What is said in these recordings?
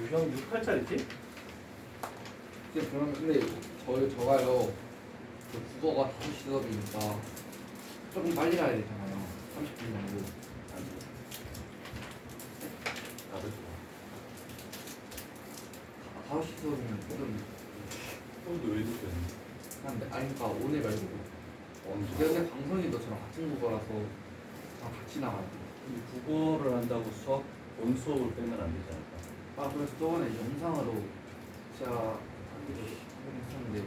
유형 6할짜리지? 근데 저가요 그 국어가 5시 수업이니까 조금 빨리 가야 되잖아요. 30분 정도. 나도 좋아. 5시 수업이면 조금 형도 왜 이렇게 한데 아니 그러니까 오늘 말고 근데 방송이도 저랑 같은 국어라서 저랑 같이 나가요. 국어를 한다고 수업 본 수업을 빼면 안 되지 않을까? 아 그래서 저번에 영상으로 제가 하기로 하긴 했었는데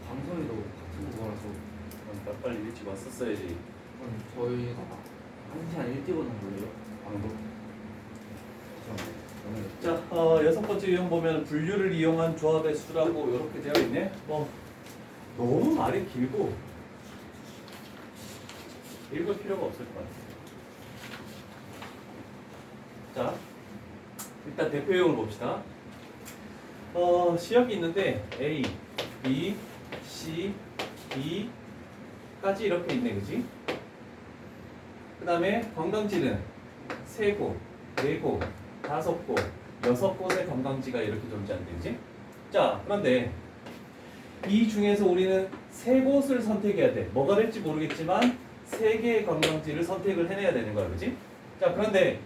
방송이도 같은 국어라서 그럼 나 빨리 일찍 왔었어야지. 저희가 1시간 일찍 오는 걸로요. 방송. 자, 여섯 번째 유형 보면 분류를 이용한 조합의 수라고 이렇게 되어 있네. 뭐 너무 말이 길고 읽을 필요가 없을 것 같아. 자, 일단 대표 유형을 봅시다. 시역이 있는데 A, B, C, D까지 이렇게 있네, 그지? 그 다음에 관광지는 3곳, 4곳, 5곳, 6곳의 관광지가 이렇게 존재한대, 그지? 자, 그런데 이 중에서 우리는 3곳을 선택해야 돼. 뭐가 될지 모르겠지만 3개의 관광지를 선택을 해내야 되는 거야, 그지? 자, 그런데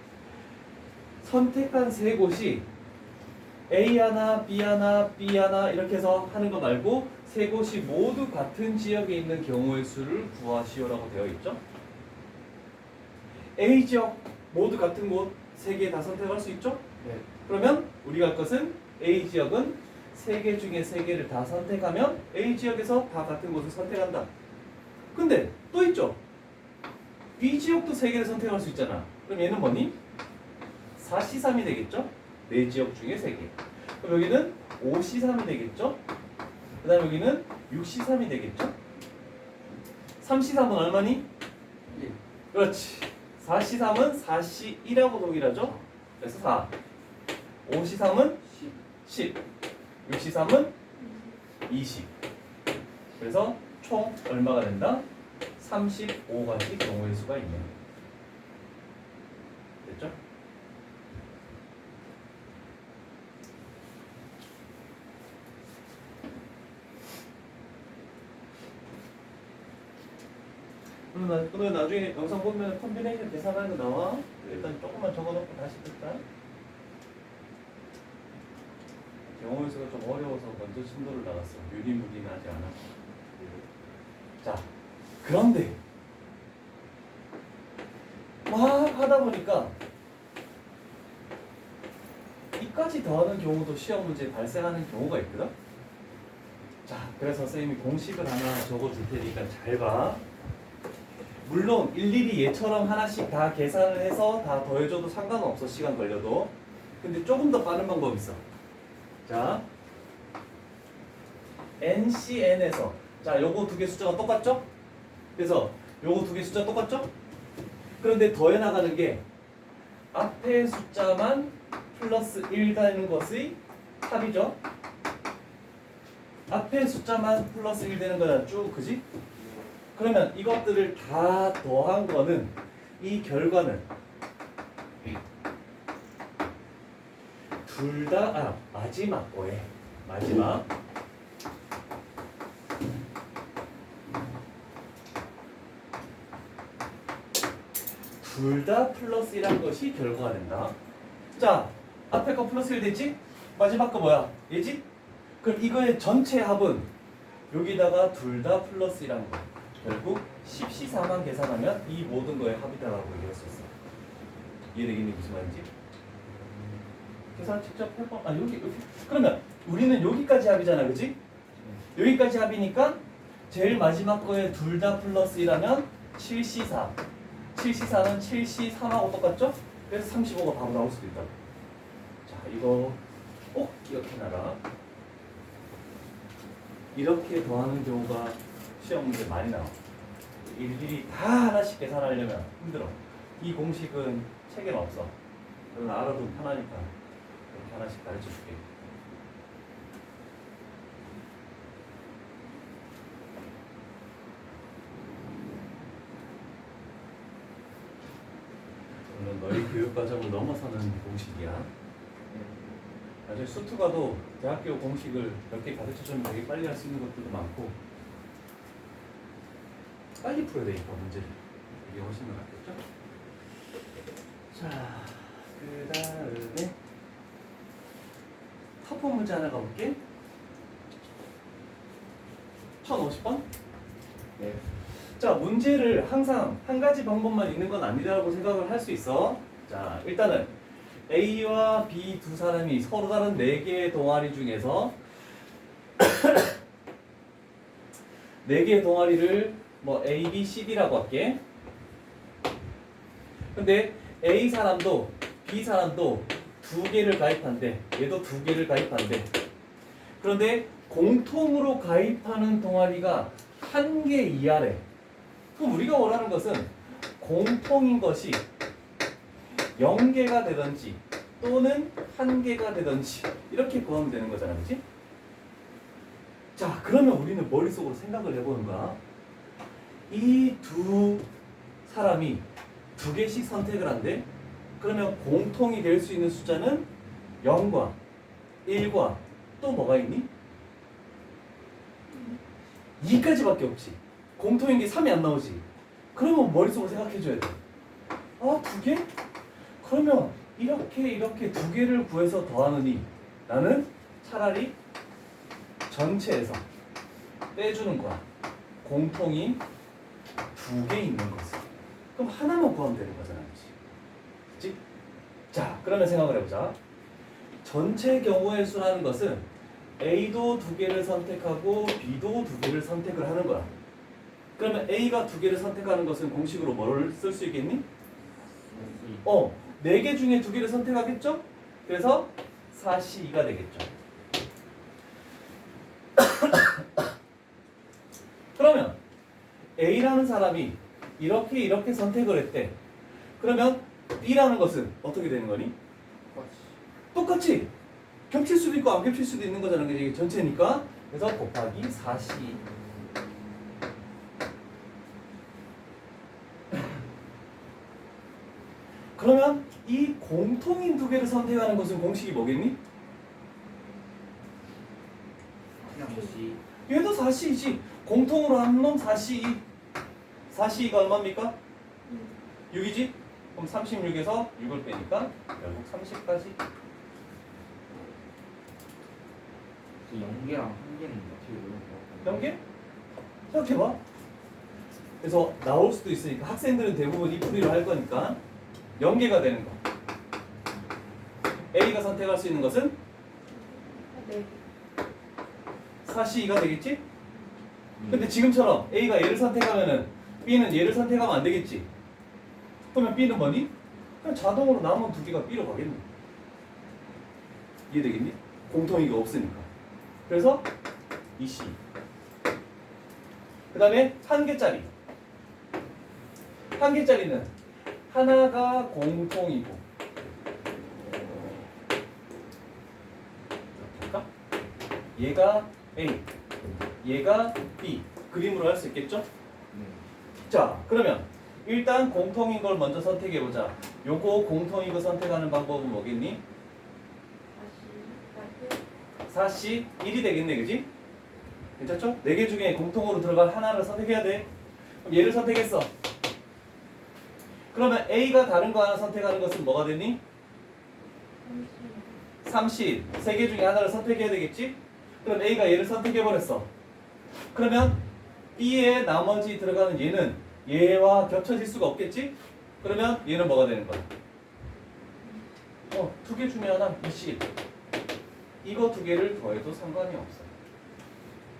선택한 3곳이 A 하나, B 하나, B 하나 이렇게 해서 하는 거 말고 3곳이 모두 같은 지역에 있는 경우의 수를 구하시오라고 되어 있죠. A 지역 모두 같은 곳 3개 다 선택할 수 있죠? 네. 그러면 우리가 할 것은 A 지역은 3개 중에 3개를 다 선택하면 A 지역에서 다 같은 곳을 선택한다. 근데 또 있죠. B 지역도 3개를 선택할 수 있잖아. 그럼 얘는 뭐니? 4C3이 되겠죠? 4지역 중에 3개. 그럼 여기는 5C3이 되겠죠? 그 다음 여기는 6C3이 되겠죠? 3C3은 얼마니? 예. 그렇지. 4C3은 4C1하고 동일하죠? 그래서 4. 5C3은 10. 6C3은 20. 그래서 총 얼마가 된다? 35가지 경우의 수가 있네요. 됐죠? 그러면 나중에 영상 보면 컴비네이션 계산하는 거 나와. 일단 조금만 적어놓고 다시 볼까? 영어 수가 좀 어려워서 먼저 심도를 나갔어. 유리무리하지 않아. 자, 그런데 막 하다 보니까 이까지 더하는 경우도 시험 문제에 발생하는 경우가 있거든. 자, 그래서 선생님이 공식을 하나 적어줄 테니까 잘 봐. 물론 일일이 얘처럼 하나씩 다 계산을 해서 다 더해줘도 상관없어. 시간 걸려도. 근데 조금 더 빠른 방법이 있어. 자, NCN에서 자, 요거 2개 숫자가 똑같죠? 그래서 요거 2개 숫자 똑같죠? 그런데 더해 나가는 게 앞에 숫자만 플러스 1 되는 것의 합이죠? 앞에 숫자만 플러스 1 되는 거야 쭉, 그지? 그러면 이것들을 다 더한 거는 이 결과는 둘 다 마지막 거에 마지막 둘 다 플러스 1한 것이 결과가 된다. 자, 앞에 거 플러스 1 됐지? 마지막 거 뭐야? 얘지? 그럼 이거의 전체 합은 여기다가 둘 다 플러스 1한 거. 결국 10C4만 계산하면 이 모든 거의 합이다라고 얘기할 수 있어. 이해되겠니? 무슨 말인지? 계산 직접 해봐. 여기. 그러면 우리는 여기까지 합이잖아, 그치? 여기까지 합이니까 제일 마지막 거에 둘 다 플러스 1하면 7C4. 7C4는 7C3하고 똑같죠? 그래서 35가 바로 나올 수도 있다고. 자, 이거 꼭 기억해놔라. 이렇게 더하는 경우가 시험 문제 많이 나와. 일일이 다 하나씩 계산하려면 힘들어. 이 공식은 책에는 없어. 그건 알아도 편하니까 이렇게 하나씩 가르쳐 줄게. 물론 너희 교육 과정을 넘어서는 공식이야. 나중에 수투가도 대학교 공식을 몇 개 가르쳐주면 되게 빨리 할 수 있는 것들도 많고 빨리 풀어야 되니까 문제를 이게 훨씬 더 낫겠죠? 자, 그 다음에 터프 문제 하나 가볼게. 1050번? 네. 자, 문제를 항상 한 가지 방법만 있는 건 아니라고 생각을 할 수 있어. 자, 일단은 A와 B 두 사람이 서로 다른 4개의 동아리 중에서 4개의 동아리를 뭐 A, B, C, D라고 할게. 근데 A 사람도 B 사람도 2개를 가입한대. 얘도 2개를 가입한대. 그런데 공통으로 가입하는 동아리가 1개 이하래. 그럼 우리가 원하는 것은 공통인 것이 0개가 되든지 또는 1개가 되든지 이렇게 구하면 되는 거잖아, 그치? 자, 그러면 우리는 머릿속으로 생각을 해보는 거야. 이 두 사람이 2개씩 선택을 한대. 그러면 공통이 될 수 있는 숫자는 0과 1과 또 뭐가 있니? 2까지밖에 없지. 공통인 게 3이 안 나오지. 그러면 머릿속으로 생각해줘야 돼. 아, 2개? 그러면 이렇게 2개를 구해서 더하느니 나는 차라리 전체에서 빼주는 거야. 공통이 2개 있는 것을. 그럼 하나만 구하면 되는 거잖아, 그치? 자, 그러면 생각을 해보자. 전체 경우의 수라는 것은 A도 2개를 선택하고 B도 2개를 선택을 하는 거야. 그러면 A가 2개를 선택하는 것은 공식으로 뭐를 쓸 수 있겠니? 4개 중에 2개를 선택하겠죠? 그래서 4C2가 되겠죠. 그러면 A라는 사람이 이렇게 선택을 했대. 그러면 B라는 것은 어떻게 되는 거니? 똑같이 겹칠 수도 있고 안 겹칠 수도 있는 거잖아. 이게 전체니까. 그래서 곱하기 4C. 그러면 이 공통인 2개를 선택하는 것은 공식이 뭐겠니? 얘도 4C이지. 공통으로 한 놈 4C2. 4C2가 얼마입니까? 6이지? 그럼 36에서 6을 빼니까 결국 30까지. 0개랑 1개는 어떻게 0개? 생각해봐. 그래서 나올 수도 있으니까 학생들은 대부분 이 풀이를 할 거니까 0개가 되는 거. A가 선택할 수 있는 것은 4C2가 되겠지? 근데 지금처럼 A가 얘를 선택하면은 B는 얘를 선택하면 안 되겠지? 그러면 B는 뭐니? 그냥 자동으로 남은 2개가 B로 가겠네. 이해되겠니? 공통이가 없으니까. 그래서 2C. 그 다음에 1개짜리. 1개짜리는 하나가 공통이고 볼까? 얘가 A, 얘가 B. 그림으로 할 수 있겠죠? 자, 그러면 일단 공통인 걸 먼저 선택해보자. 요거 공통인 거 선택하는 방법은 뭐겠니? 4C 1이 되겠네, 그지? 괜찮죠? 4개 중에 공통으로 들어갈 하나를 선택해야 돼. 그럼 얘를 선택했어. 그러면 A가 다른 거 하나 선택하는 것은 뭐가 되니? 3C 3개 중에 하나를 선택해야 되겠지? 그럼 A가 얘를 선택해버렸어. 그러면 B에 나머지 들어가는 얘는 얘와 겹쳐질 수가 없겠지? 그러면 얘는 뭐가 되는 거야? 2개 중에 하나 2C. 이거 2개를 더해도 상관이 없어.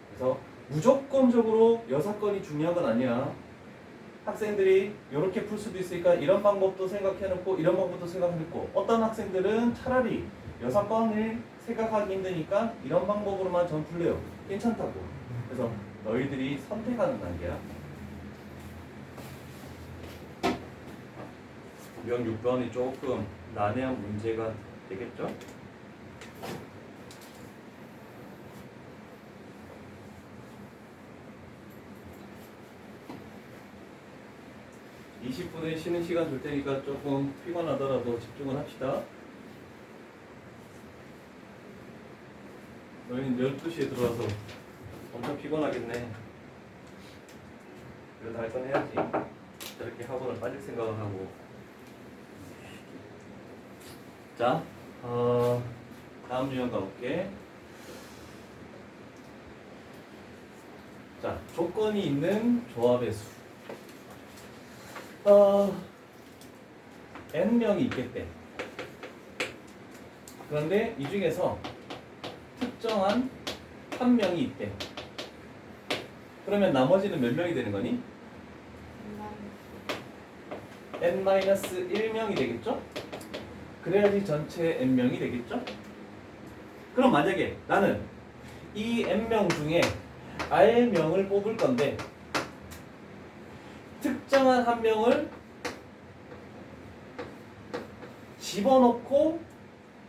그래서 무조건적으로 여사건이 중요한 건 아니야. 학생들이 이렇게 풀 수도 있으니까 이런 방법도 생각해놓고 이런 방법도 생각해놓고 어떤 학생들은 차라리 여사건을 생각하기 힘드니까 이런 방법으로만 전 풀래요. 괜찮다고. 그래서 너희들이 선택하는 단계야. 명 6번이 조금 난해한 문제가 되겠죠? 20분에 쉬는 시간 줄 테니까 조금 피곤하더라도 집중을 합시다. 너희는 12시에 들어와서 엄청 피곤하겠네. 그래도 할 건 해야지. 저렇게 학원을 빠질 생각을 하고. 자, 다음 유형 가볼게. 자, 조건이 있는 조합의 수. n명이 있겠대. 그런데 이 중에서 특정한 한 명이 있대. 그러면 나머지는 몇 명이 되는 거니? n-1명이 되겠죠? 그래야지 전체 n명이 되겠죠? 그럼 만약에 나는 이 n명 중에 r명을 뽑을 건데 특정한 한 명을 집어넣고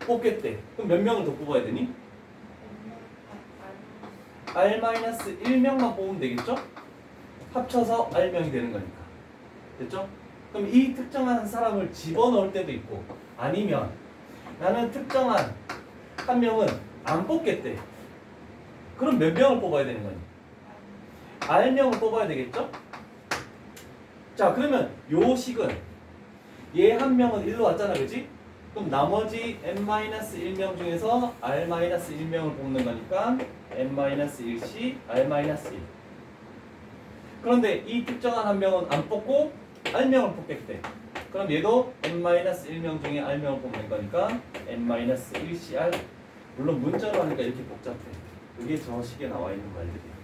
뽑겠대. 그럼 몇 명을 더 뽑아야 되니? r-1명만 뽑으면 되겠죠? 합쳐서 r명이 되는 거니까. 됐죠? 그럼 이 특정한 사람을 집어넣을 때도 있고 아니면 나는 특정한 한 명은 안 뽑겠대. 그럼 몇 명을 뽑아야 되는 거니? r명을 뽑아야 되겠죠? 자, 그러면 요 식은 얘 한 명은 일로 왔잖아, 그지? 그럼 나머지 n-1명 중에서 r-1명을 뽑는 거니까 n-1씩 r-1. 그런데 이 특정한 한 명은 안 뽑고 r명을 뽑겠대. 그럼 얘도 n-1명 중에 r명을 뽑는 거니까 n-1씩 r. 물론 문자로 하니까 이렇게 복잡해. 그게 저 식에 나와 있는 말들이야.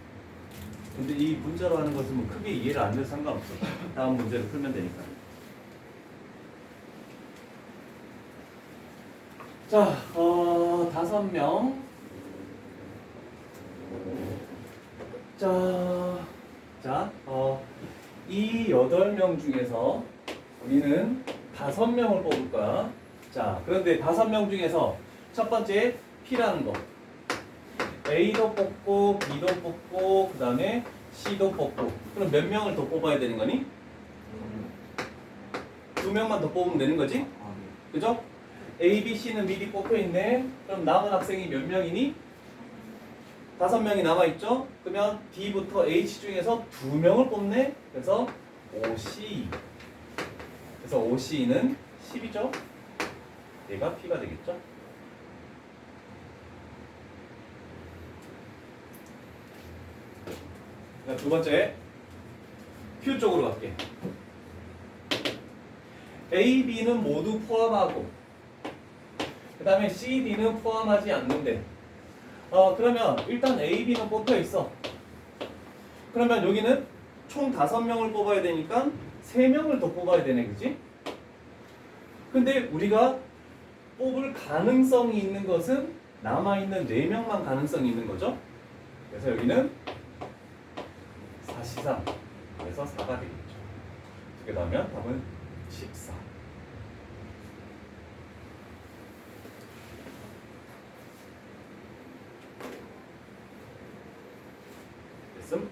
근데 이 문자로 하는 것은 뭐 크게 이해를 안 해도 상관없어. 다음 문제를 풀면 되니까. 자, 5명. 이 8명 중에서 우리는 5명을 뽑을 거야. 자, 그런데 5명 중에서 첫 번째 P라는 거. A도 뽑고, B도 뽑고, 그 다음에 C도 뽑고. 그럼 몇 명을 더 뽑아야 되는 거니? 2명만 더 뽑으면 되는 거지? 그죠? A, B, C는 미리 뽑혀 있네. 그럼 남은 학생이 몇 명이니? 5명이 남아있죠? 그러면 D부터 H 중에서 2명을 뽑네. 그래서 OC. 그래서 OC는 10이죠? 얘가 P가 되겠죠? 두 번째 Q 쪽으로 갈게. A, B는 모두 포함하고 그 다음에 C, D는 포함하지 않는데 그러면 일단 A, B는 뽑혀 있어. 그러면 여기는 총 5명을 뽑아야 되니까 3명을 더 뽑아야 되네, 그치? 근데 우리가 뽑을 가능성이 있는 것은 남아있는 4명만 가능성이 있는 거죠. 그래서 여기는 4시상. 그래서 4가 되겠죠. 두 개 더하면 답은 14. 됐음?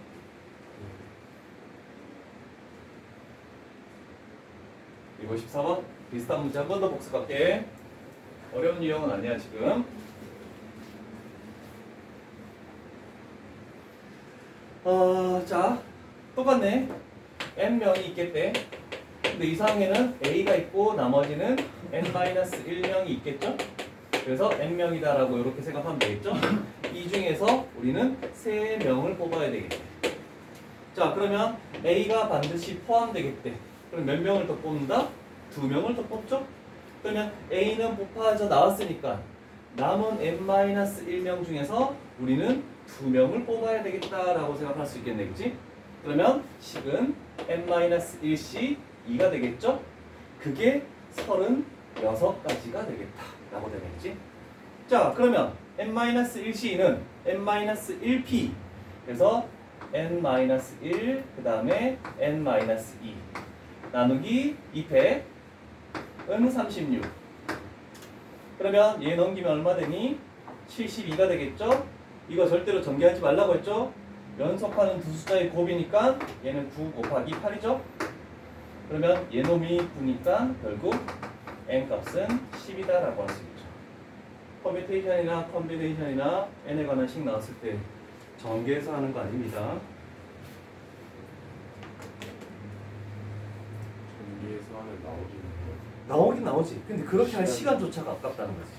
그리고 14번 비슷한 문제 한 번 더 복습할게. 어려운 유형은 아니야 지금. 자, 똑같네. n명이 있겠대. 근데 이 상황에는 a가 있고 나머지는 n-1명이 있겠죠? 그래서 n명이다라고 이렇게 생각하면 되겠죠? 이 중에서 우리는 3명을 뽑아야 되겠대. 자, 그러면 a가 반드시 포함되겠대. 그럼 몇 명을 더 뽑는다? 2명을 더 뽑죠? 그러면 a는 뽑아져 나왔으니까 남은 n-1명 중에서 우리는 2명을 뽑아야 되겠다라고 생각할 수 있겠네, 그치? 그러면 식은 n-1씩 2가 되겠죠? 그게 36가지가 되겠다라고 되겠지? 자, 그러면 n-1c는 n-1p 그래서 n-1 그 다음에 n-2 나누기 2패 은 36. 그러면 얘 넘기면 얼마 되니? 72가 되겠죠? 이거 절대로 전개하지 말라고 했죠? 연속하는 두 숫자의 곱이니까 얘는 9 곱하기 8이죠? 그러면 얘 놈이 9니까 결국 n 값은 10이다 라고 할 수 있죠. 퍼뮤테이션이나 컨비네이션이나 n에 관한 식 나왔을 때 전개해서 하는 거 아닙니다. 전기에서 하면 나오기는 해요. 나오긴 나오지. 근데 그렇게 할 시간조차가 아깝다는 거지.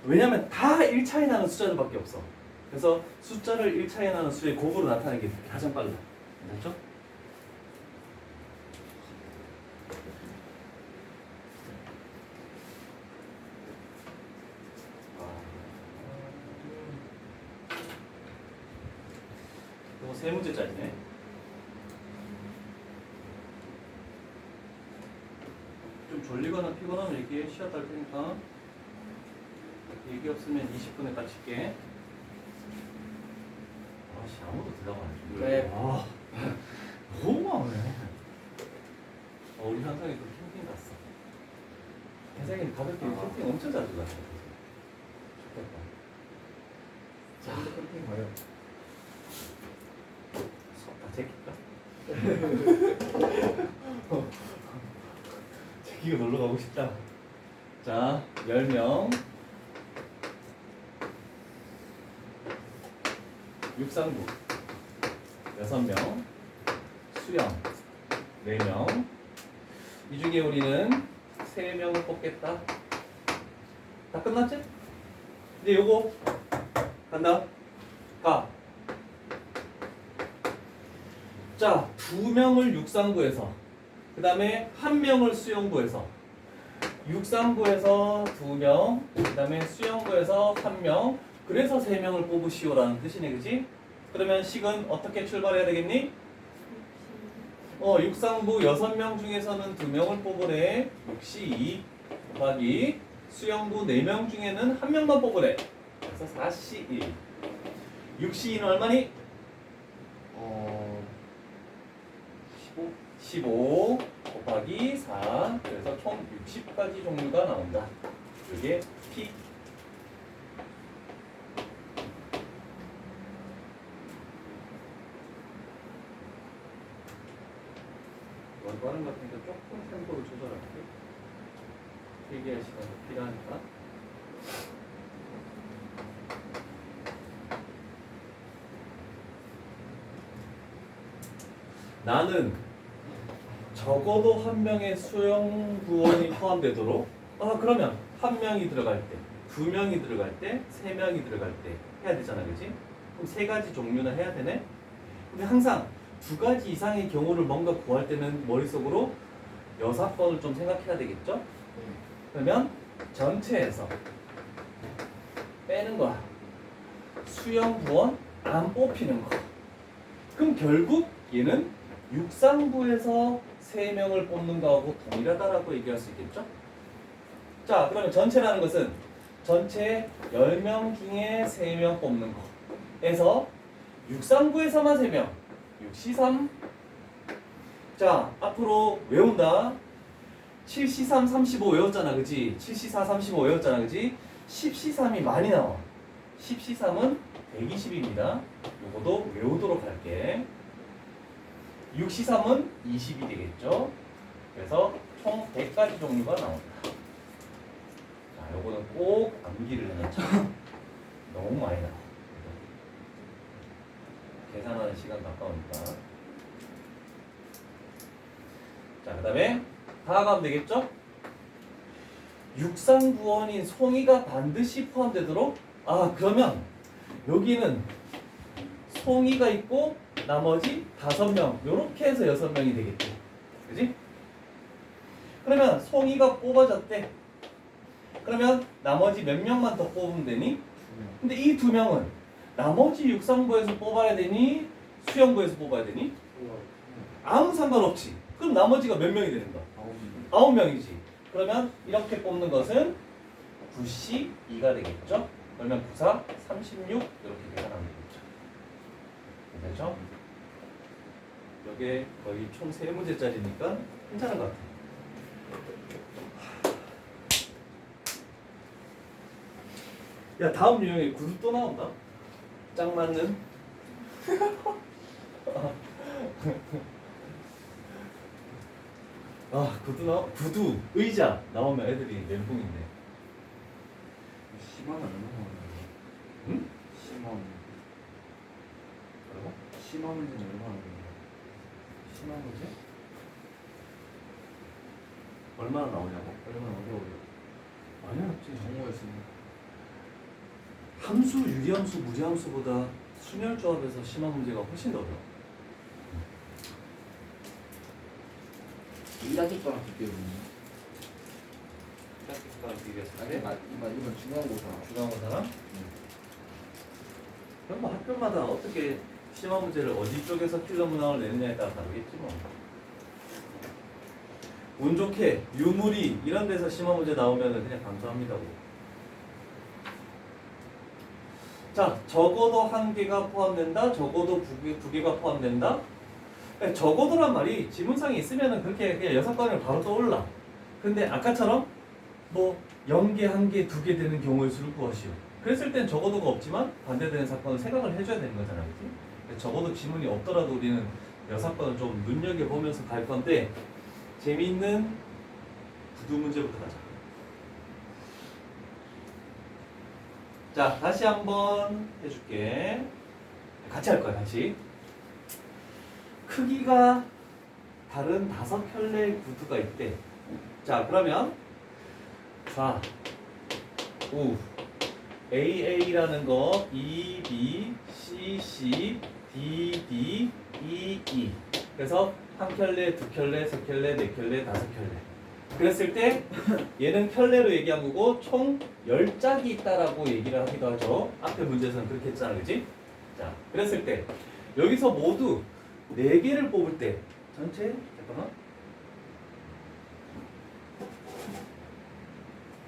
왜냐면 다 1차이 나는 숫자들밖에 없어. 그래서 숫자를 1차이 나는 수의 곱으로 나타내는 게 가장 빨라. 알죠? 이거 세 문제짜리네. 좀 졸리거나 피곤하면 얘기해. 쉬었다 할 테니까. 얘기 없으면 20분에 까칠게. 아씨 아무도 대답 안 해줘. 네. 아 너무 많네. 우리 현상이 또 캠핑 갔어. 현상이 가볍게 캠핑 엄청 자주 갔어. 좋겠다. 자, 캠핑 가요. 다 제낄까? 제끼고 놀러 가고 싶다. 자, 10명. 육상부 6명. 수영 4명. 이 중에 우리는 3명을 뽑겠다. 다 끝났지? 이제 요거 간다. 가. 자, 2명을 육상부에서, 그 다음에 1명을 수영부에서, 육상부에서 2명, 그 다음에 수영부에서 1명, 그래서 3명을 뽑으시오라는 뜻이네, 그지? 그러면 식은 어떻게 출발해야 되겠니? 육상부 6명 중에서는 2명을 뽑으래. 6C2 곱하기 수영부 4명 중에는 1명만 뽑으래. 그래서 4C1. 6C2는 얼마니? 15 곱하기 4. 그래서 총 60가지 종류가 나온다. 이게 P. 이건 빠른 것 같으니까 조금 템포를 조절할게. 얘기할 시간이 필요하니까. 나는 적어도 1명의 수영부원이 포함되도록, 그러면 1명이 들어갈 때, 2명이 들어갈 때, 3명이 들어갈 때 해야 되잖아, 그지? 그럼 3가지 종류나 해야 되네? 근데 항상 2가지 이상의 경우를 뭔가 구할 때는 머릿속으로 여사건을 좀 생각해야 되겠죠? 그러면 전체에서 빼는 거야. 수영부원 안 뽑히는 거. 그럼 결국 얘는 육상부에서 3명을 뽑는 거하고 동일하다라고 얘기할 수 있겠죠? 자, 그러면 전체라는 것은 전체 10명 중에 3명 뽑는 거에서 육상부에서만 3명, 6C3. 자, 앞으로 외운다. 7C3, 35 외웠잖아, 그지? 7C4, 35 외웠잖아, 그지? 10C3이 많이 나와. 10C3은 120입니다. 요거도 외우도록 할게. 6C3은 20이 되겠죠? 그래서 총 100가지 종류가 나온다. 자, 요거는 꼭 암기를 해놓자. 너무 많이 나와. 계산하는 시간 가까우니까. 자, 그 다음에 다 가면 되겠죠? 육상부원인 송이가 반드시 포함되도록. 그러면 여기는 송이가 있고 나머지 5명, 요렇게 해서 6명이 되겠지, 그지? 그러면 송이가 뽑아졌대. 그러면 나머지 몇 명만 더 뽑으면 되니? 근데 이 2명은 나머지 육상부에서 뽑아야 되니? 수영부에서 뽑아야 되니? 아무 상관없지. 그럼 나머지가 몇 명이 되는 거야? 9명이지. 그러면 이렇게 뽑는 것은 9C2가 되겠죠? 그러면 9, 4, 36 이렇게 계산하면 되겠죠. 되죠? 이게 거의 총 3문제짜리니까 괜찮은 것 같아요. 야, 다음 유형에 구두 또 나온다. 짝 맞는. 구두 의자 나오면 애들이 멘붕인데. 10만 원 얼마나 응? 10만 원. 뭐라고? 10만 문제는 얼마나 나와요? 심한 문제? 얼마나 나오냐고? 얼마나 어려워요? 많이 없지. 정모였습니다. 함수, 유리함수, 무리함수보다 순열조합에서 심한 문제가 훨씬 더 어려워. 2단계 거랑 비교해보면 짝짓과랑 비교했을 아니 때 이번 중간고사 중간고사랑 그럼 뭐 학교마다 어떻게 심한 문제를 어디 쪽에서 킬러 문항을 내느냐에 따라 다르겠지 뭐. 운 좋게 유물이 이런 데서 심한 문제 나오면 그냥 감사합니다고. 자, 적어도 한 개가 포함된다. 적어도 두 개가 포함된다. 적어도란 말이 지문상에 있으면은 그렇게 그냥 6건을 바로 떠올라. 근데 아까처럼 뭐 0개, 1개, 2개 되는 경우의 수를 구하시오. 그랬을 땐 적어도가 없지만 반대되는 사건을 생각을 해줘야 되는 거잖아, 그치? 적어도 지문이 없더라도 우리는 6건을 좀 눈여겨보면서 갈 건데 재미있는 구두 문제부터 가자. 자, 다시 한번 해줄게. 같이 할 거야, 같이. 크기가 다른 5켤레의 구두가 있대. 자, 그러면 자, 우 AA라는 거 E, B, C, C, D, D, E, E. 그래서 한 켤레, 두 켤레, 세 켤레, 네 켤레, 다섯 켤레. 그랬을 때 얘는 켤레로 얘기한 거고 총 10짝이 있다라고 얘기를 하기도 하죠. 앞에 문제에서는 그렇게 했잖아, 그지? 자, 그랬을 때 여기서 모두 4개를 뽑을 때 전체 잠깐만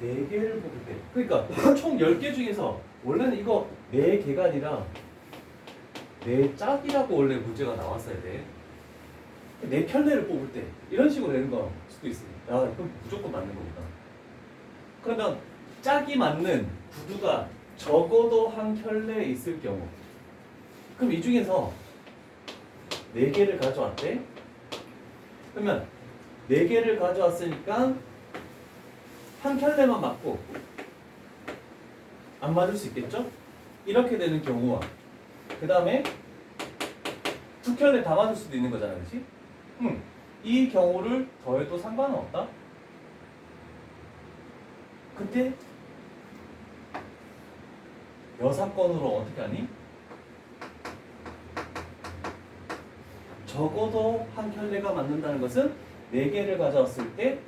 4개를 뽑을 때 그러니까 총 10개 중에서 원래는 이거 4개가 아니라 4짝이라고 원래 문제가 나왔어야 돼. 4켤레를 뽑을 때 이런 식으로 되는 거 수도 있습니다. 아, 그럼 무조건 맞는 거구나. 그러면 짝이 맞는 구두가 적어도 한 켤레에 있을 경우 그럼 이 중에서 4개를 가져왔대. 그러면 4개를 가져왔으니까 한 켤레만 맞고 안 맞을 수 있겠죠? 이렇게 되는 경우와 그 다음에 2켤레 다 맞을 수도 있는 거잖아, 그렇지? 이 경우를 더해도 상관은 없다. 그때 6건으로 어떻게 하니? 적어도 한 켤레가 맞는다는 것은 4개를 가져왔을 때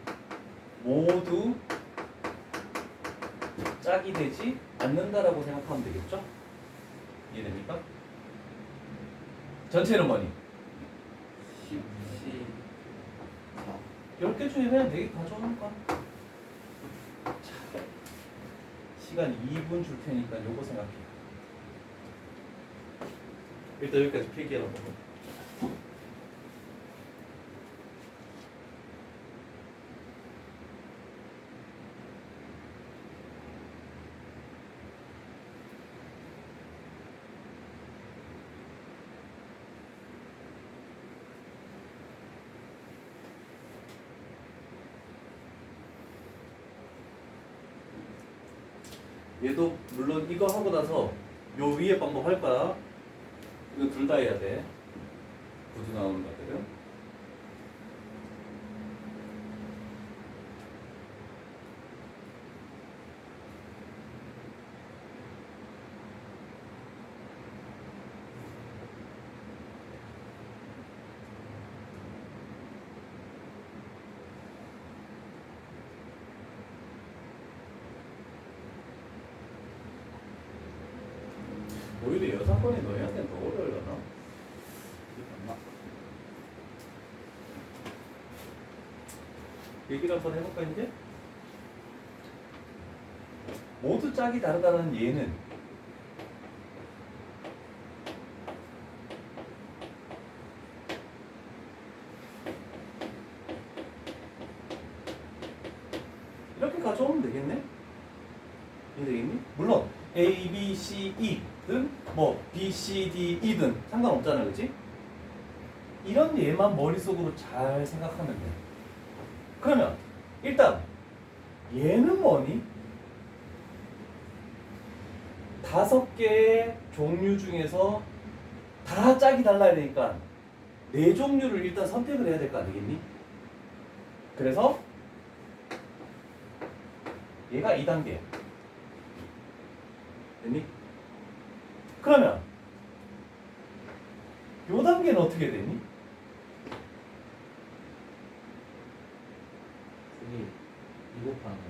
모두 짝이 되지 않는다라고 생각하면 되겠죠? 이해됩니까? 전체는 뭐니? 10개 중에 그냥 4개 가져오는 거야. 시간 2분 줄 테니까 요거 생각해. 일단 여기까지 필기해놓고. 얘도 물론 이거 하고 나서 요 위에 방법 할 거야. 이거 둘 다 해야 돼. 구두 나오는 것들은. 오히려 6건이 너희한테는 더 어려울려나? 얘기를 한번 해볼까 이제? 모두 짝이 다르다는 얘는 이렇게 가져오면 되겠네? 이해되겠니? 물론 A, B, C, E든 뭐 B, C, D, E든 상관없잖아, 그치? 이런 얘만 머릿속으로 잘 생각하면 돼. 그러면 일단 얘는 뭐니? 5개의 종류 중에서 다 짝이 달라야 되니까 4종류를 일단 선택을 해야 될 거 아니겠니? 그래서 얘가 2단계 됐니? 그러면 요 단계는 어떻게 되니? 그게 이거 파는 거.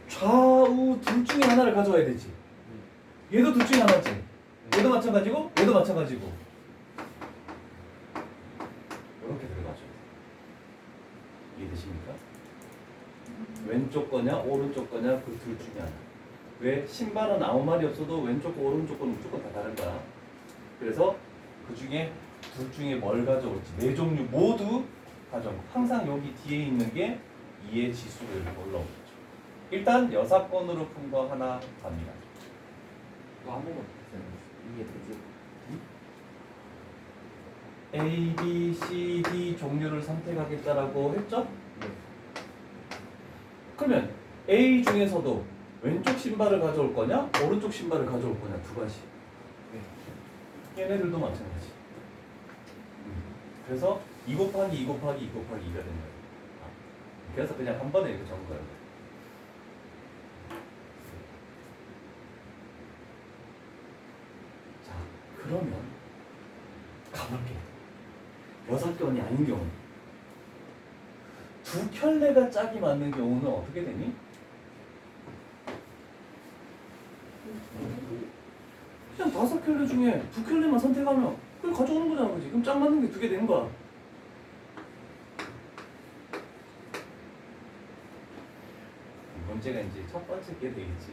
좌우 둘 중에 하나를 가져와야 되지. 얘도 둘 중에 하나지. 얘도 마찬가지고 얘도 마찬가지고. 이렇게 들어가죠. 이해되십니까? 왼쪽 거냐 오른쪽 거냐 그 둘 중에 하나. 왜? 신발은 아무 말이 없어도 왼쪽 거 오른쪽 거는 무조건 다 다른 거야. 그래서 그 중에 둘 중에 뭘 가져올지 4종류 모두 가져. 항상 여기 뒤에 있는 게 2의 지수로 이렇게 올라오겠죠. 일단 여사건으로 푼 거 하나 갑니다. 이거 한 번만 보세요. 이게 되지. A, B, C, D 종류를 선택하겠다라고 했죠? 네. 그러면 A 중에서도 왼쪽 신발을 가져올 거냐 오른쪽 신발을 가져올 거냐 두 가지. 얘네들도 마찬가지. 그래서 2 곱하기 2 곱하기 2 곱하기 2가 되는 거예요. 그래서 그냥 한 번에 이렇게 적은 거예요. 자, 그러면 가볼게. 6견이 아닌 경우. 두 켤레가 짝이 맞는 경우는 어떻게 되니? 그냥 5켤레 중에 2켤레만 선택하면 그걸 가져오는 거잖아, 그지? 그럼 짝 맞는 게 2개 되는 거야. 문제가 이제 첫 번째 게 되겠지.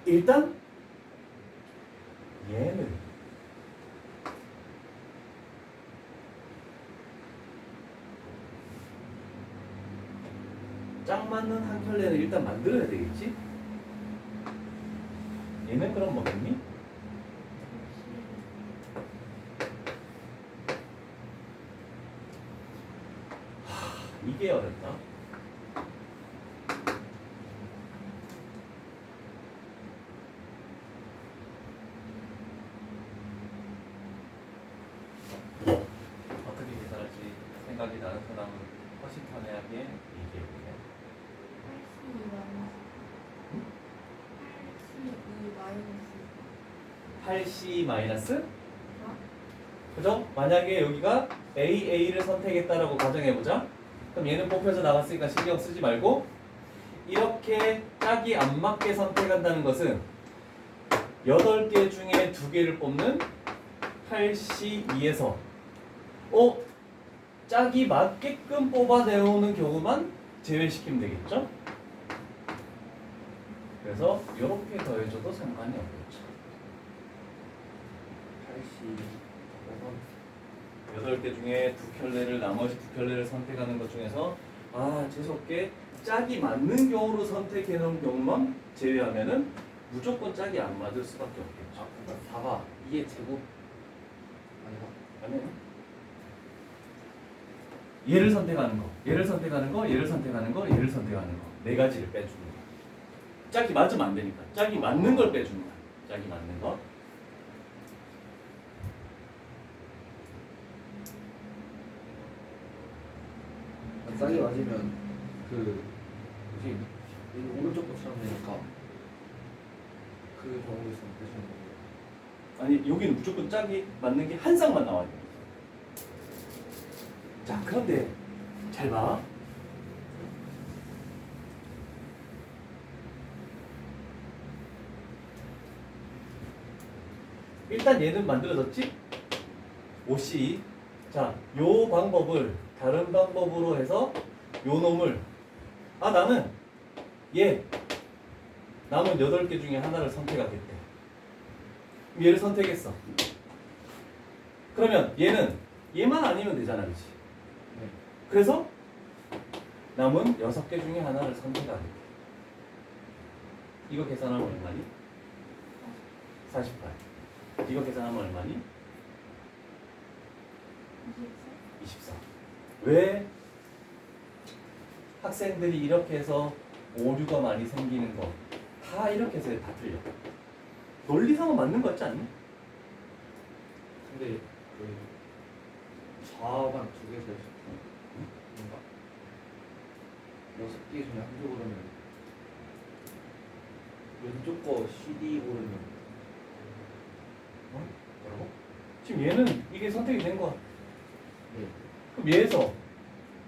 일단 얘는 짝 맞는 한 켤레를 일단 만들어야 되겠지? 얘는 그럼 뭐겠니? 이게 어렵다. 어떻게 계산할지 생각이 나는 사람은 허심탄회하게 얘기해보세요. 8C 마이너스? 그죠? 만약에 여기가 AA를 선택했다라고 가정해보자. 그럼 얘는 뽑혀서 나갔으니까 신경 쓰지 말고 이렇게 짝이 안 맞게 선택한다는 것은 8개 중에 2개를 뽑는 8C2에서 짝이 맞게끔 뽑아내오는 경우만 제외시키면 되겠죠? 그래서 이렇게 더해줘도 상관이 없겠죠. 8개 중에 2켤레를 나머지 2켤레를 선택하는 것 중에서 재수없게 짝이 맞는 경우로 선택해 놓은 경우만 제외하면은 무조건 짝이 안 맞을 수밖에 없겠죠. 그러니까 4가 2의 제곱 아닌가? 아니요. 얘를 선택하는 거, 얘를 선택하는 거, 얘를 선택하는 거, 얘를 선택하는 거. 4가지를 빼주는 거. 짝이 맞으면 안 되니까. 짝이 맞는 걸 빼주는 거야. 짝이 맞는 거. 짝이 맞으면 그 뭐지? 이 오른쪽 것처럼 되니까 그 경우도 있으면 되시는 거예요. 아니 여기는 무조건 짝이 맞는 게 한 쌍만 나와야 돼. 자 그런데 잘 봐. 일단 얘는 만들어졌지? 5C. 자, 요 방법을 다른 방법으로 해서 요 놈을 나는 얘 남은 8개 중에 하나를 선택하겠대. 얘를 선택했어. 그러면 얘는 얘만 아니면 되잖아, 그렇지? 네. 그래서 남은 6개 중에 하나를 선택하겠대. 이거 계산하면 얼마니? 48. 이거 계산하면 얼마니? 24. 왜 학생들이 이렇게 해서 오류가 많이 생기는 거 다 이렇게 해서 다 틀려. 논리상은 맞는 거 같지 않니? 근데 그 좌만 두 개서 뭔가 6개 중에 한 개 고르면 왼쪽 거 CD 고르면 뭐라고? 지금 얘는 이게 선택이 된 거야. 네. 그럼 얘에서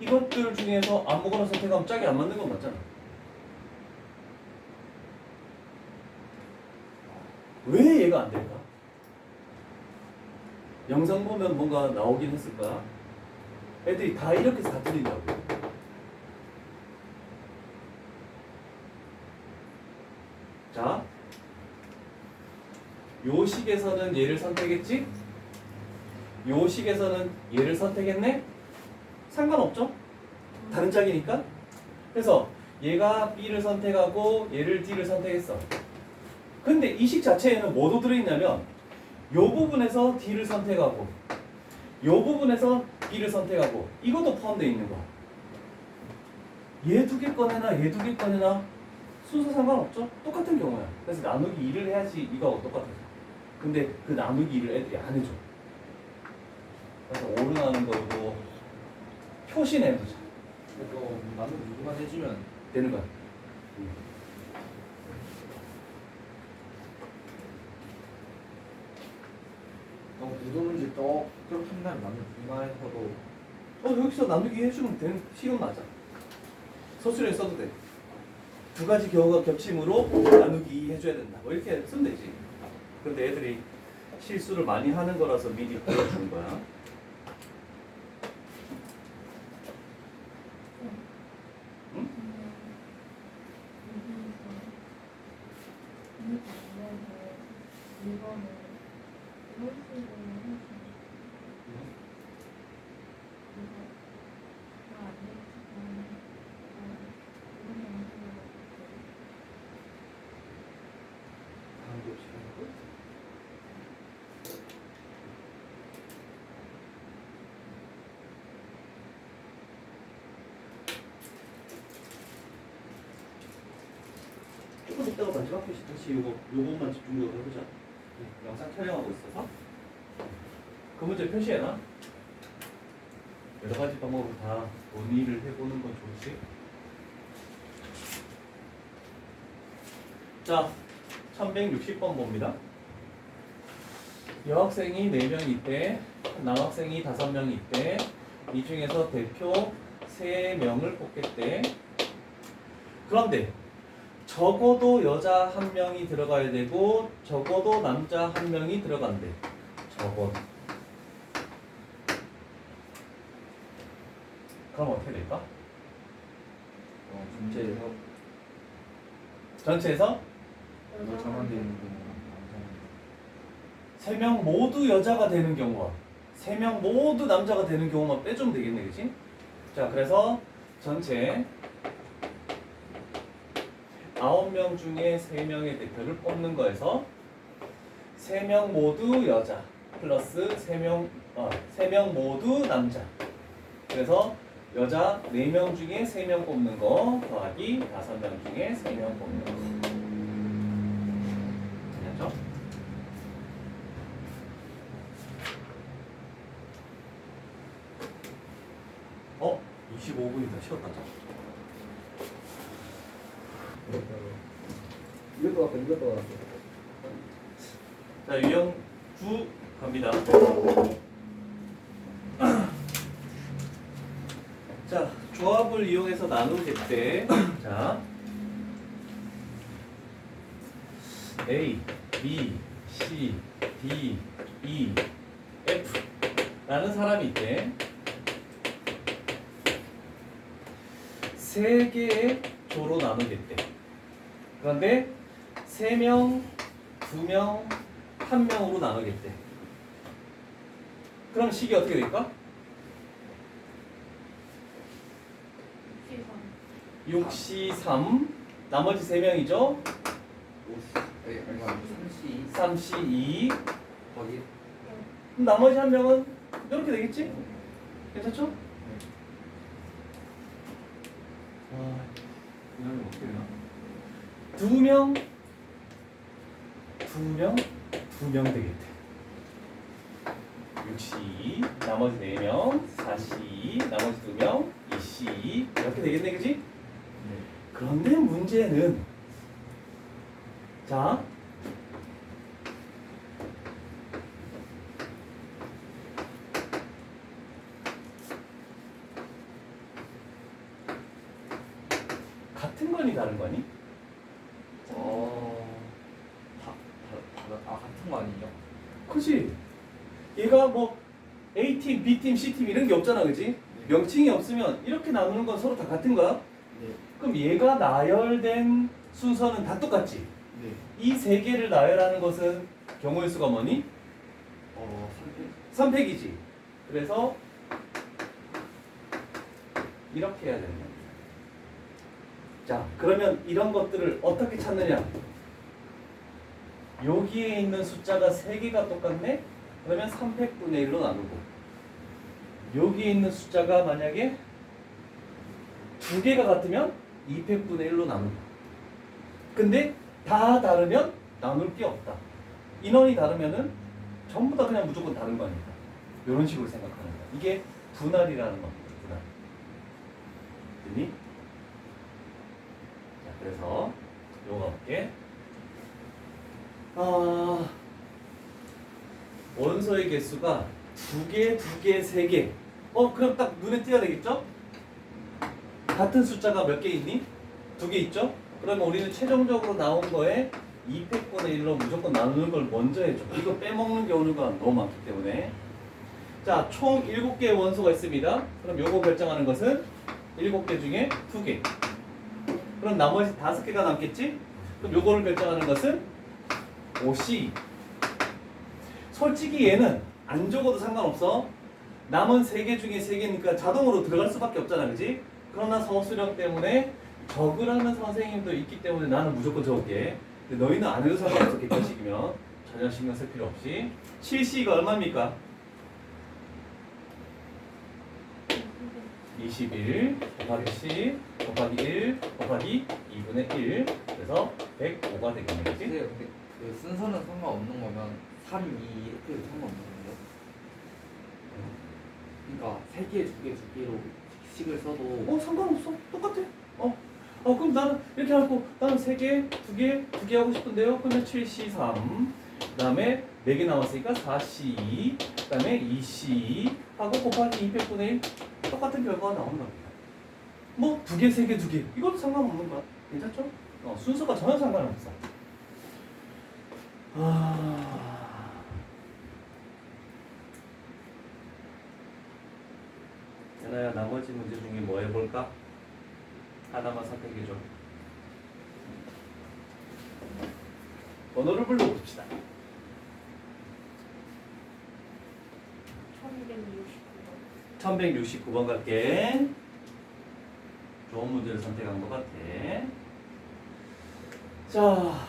이것들 중에서 아무거나 선택하면 짝이 안 맞는 건 맞잖아. 왜 얘가 안 될까? 영상 보면 뭔가 나오긴 했을 거야. 애들이 다 이렇게 해서 다 틀린다고. 자, 요 식에서는 얘를 선택했지? 요 식에서는 얘를 선택했네? 상관없죠? 다른 짝이니까. 그래서 얘가 B를 선택하고 얘를 D를 선택했어. 근데 이 식 자체에는 뭐도 들어있냐면 요 부분에서 D를 선택하고 요 부분에서 B를 선택하고 이것도 포함되어 있는 거야. 얘 두 개 꺼내나 얘 두 개 꺼내나 순서 상관없죠? 똑같은 경우야. 그래서 나누기 2를 해야지 이거하고 똑같아. 근데 그 나누기 2를 애들이 안 해줘. 그래서 오른하는 거 이거 표시내보자. 이거 나는 누구만 해주면 되는 거야. 너무 무도문제 또 그렇게 한다면 나는 이만해서도 여기서 나누기 해주면 되는 식은 맞아. 서술에 써도 돼. 두 가지 경우가 겹침으로 나누기 해줘야 된다. 뭐 이렇게 쓰면 되지. 근데 애들이 실수를 많이 하는 거라서 미리 보여주는 거야. 응? 조금 이따가 마지막 표시 다시 요것만 집중적으로 해보자. 영상 촬영하고 있어서. 그 문제 표시해놔. 여러 가지 방법으로 다 논의를 해보는 건 좋지. 자, 1160번 봅니다. 여학생이 4명 있대, 남학생이 5명 있대, 이 중에서 대표 3명을 뽑겠대. 그런데 적어도 여자 1명이 들어가야 되고 적어도 남자 1명이 들어간대. 적어도. 그럼 어떻게 될까? 전체에서 전체에서 여자만 되는 경우는 3명 모두 여자가 되는 경우와 3명 모두 남자가 되는 경우만 빼주면 되겠네, 그치? 자, 그래서 전체 9명 중에 3명의 대표를 뽑는 거에서 3명 모두 여자 플러스 3명 모두 남자. 그래서 여자 4명 중에 3명 뽑는 거 더하기 5명 중에 3명 뽑는 거. 알겠죠? 어? 25분이다. 쉬었다. 이것도 왔어 이것도 왔어 자, 유형 9 갑니다. 자, 조합을 이용해서 나누게 때, 자, A, B, C, D, E, F 라는 사람이 있대. 3개의 조로 나누겠대. 그런데 3명, 2명, 1명으로 나누겠대. 그럼 식이 어떻게 될까? 6C 3, 나머지 3명이죠? 3C 2, 거기 그럼 나머지 1명은 이렇게 되겠지? 괜찮죠? 그냥 어떻게 되나? 두 명 되겠대. 6C, 나머지 4명, 4C, 나머지 2명, 2C 이렇게 되겠네, 그지? 네. 그런데 문제는 자 같은 거니 다른 거니? 같은 거 아니에요? 그지? 얘가 뭐 A팀, B팀, C팀 이런 게 없잖아, 그지? 명칭이 없으면 이렇게 나누는 건 서로 다 같은 거야? 네. 그럼 얘가 나열된 순서는 다 똑같지? 네. 이 세 개를 나열하는 것은 경우의 수가 뭐니? 3팩? 3팩이지. 그래서 이렇게 해야 되는 거야. 자, 그러면 이런 것들을 어떻게 찾느냐? 여기에 있는 숫자가 3개가 똑같네? 그러면 3팩분의 1로 나누고 여기에 있는 숫자가 만약에 2개가 같으면 2팩분의 1로 나누고 근데 다 다르면 나눌 게 없다. 인원이 다르면은 전부 다 그냥 무조건 다른 거 아닙니까? 이런 식으로 생각하는 거야. 이게 분할이라는 겁니다. 분할. 됐니? 자, 그래서 요거 볼게. 원소의 개수가 2개, 2개, 3개. 그럼 딱 눈에 띄어야 되겠죠? 같은 숫자가 몇 개 있니? 2개 있죠? 그러면 우리는 최종적으로 나온 거에 2팩분의 1로 무조건 나누는 걸 먼저 해줘. 이거 빼먹는 경우가 너무 많기 때문에. 자, 총 7개의 원소가 있습니다. 그럼 요거 결정하는 것은 7개 중에 2개. 그럼 나머지 5개가 남겠지? 그럼 요거를 결정하는 것은 5C. 솔직히 얘는 안 적어도 상관없어. 남은 3개 중에 3개니까 자동으로 들어갈 수밖에 없잖아, 그지? 그러나 서술형 때문에 적으라는 선생님도 있기 때문에 나는 무조건 적을게. 근데 너희는 안 해도 상관없어, 객관식이면. 전혀 신경 쓸 필요 없이. 7C가 얼마입니까? 21 곱하기 10 곱하기 1 곱하기 2분의 1. 그래서 105가 되겠네, 그지? 근데 그 순서는 상관없는 거면 3, 2 이렇게 해도 상관없는 건데. 그러니까 3개, 2개, 2개로 식을 써도 상관없어. 똑같아. 그럼 나는 이렇게 하고 나는 3개, 2개, 2개 하고 싶은데요. 그러면 7C3. 그 다음에 4개 남았으니까 4C. 그 다음에 2C. 하고 곱하기 200분의 1. 똑같은 결과가 나오는 겁니다. 뭐 2개, 3개, 2개. 이것도 상관없는 거야. 괜찮죠? 순서가 전혀 상관없어. 연아야, 나머지 문제 중에 뭐 해볼까? 하나만 선택해줘. 번호를 불러봅시다. 1169번 갈게. 좋은 문제를 선택한 것 같아. 자,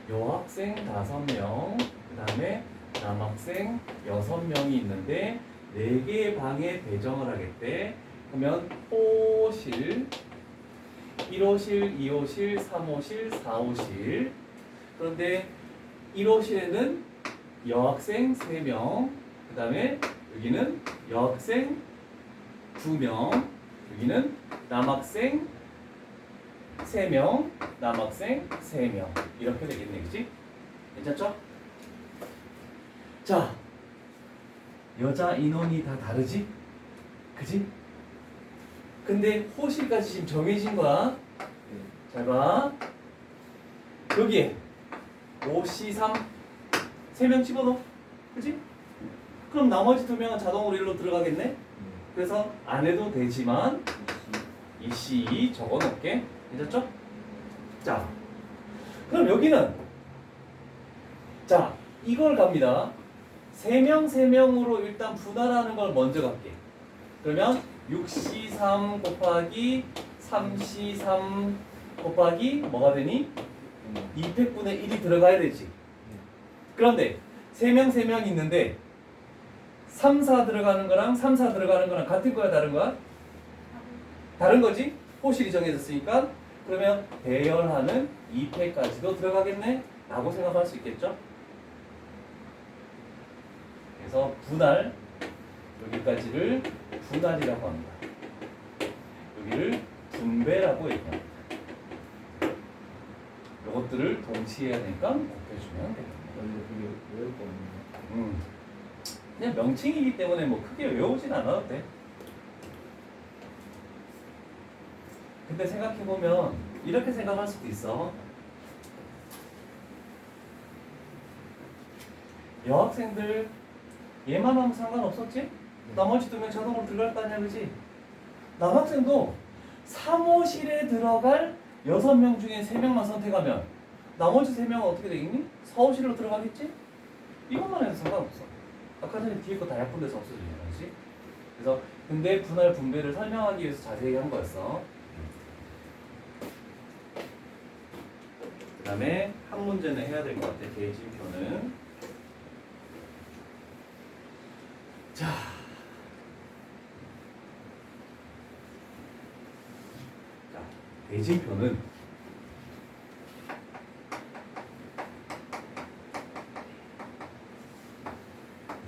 여학생 5명, 그 다음에 남학생 6명이 있는데 4개의 방에 배정을 하겠대. 그러면 호실, 1호실, 2호실, 3호실, 4호실. 그런데 1호실에는 여학생 3명, 그 다음에 여기는 여학생 2명, 여기는 남학생 3명, 남학생 3명. 이렇게 되겠네, 그치? 괜찮죠? 자, 여자 인원이 다 다르지? 그지? 근데 호실까지 지금 정해진 거야. 잘 봐. 여기에 5C3 3명 집어넣어. 그지? 그럼 나머지 2명은 자동으로 1로 들어가겠네? 그래서 안 해도 되지만 2C 적어놓을게. 괜찮죠? 자, 그럼 여기는 자, 이걸 갑니다. 3명, 3명으로 일단 분할하는 걸 먼저 갈게. 그러면 6C3 곱하기 3C3 곱하기 뭐가 되니? 2팩분의 1이 들어가야 되지. 그런데 3명, 3명 있는데 3, 4 들어가는 거랑 3, 4 들어가는 거랑 같은 거야, 다른 거야? 다른 거지? 호실이 정해졌으니까. 그러면 배열하는 2패까지도 들어가겠네? 라고 생각할 수 있겠죠? 그래서 분할, 여기까지를 분할이라고 합니다. 여기를 분배라고 얘기합니다. 이것들을 동시에 해야 되니까 곱해주면 되겠네요. 원래 그게 외울 거 없는데. 그냥 명칭이기 때문에 뭐 크게 외우진 않아도 돼. 근데 생각해보면 이렇게 생각할 수도 있어. 여학생들 얘만 하면 상관없었지? 나머지 2명 자동으로 들어갈 거 아니야, 그지? 남학생도 사무실에 들어갈 6명 중에 3명만 선택하면 나머지 3명은 어떻게 되겠니? 사무실로 들어가겠지? 이것만 해도 상관없어. 아까 전에 뒤에 거 다 약분돼서 없어지는 거지. 그래서 근데 분할 분배를 설명하기 위해서 자세히 한 거였어. 그 다음에 한 문제는 해야 될 것 같아. 대진표는. 자, 대진표는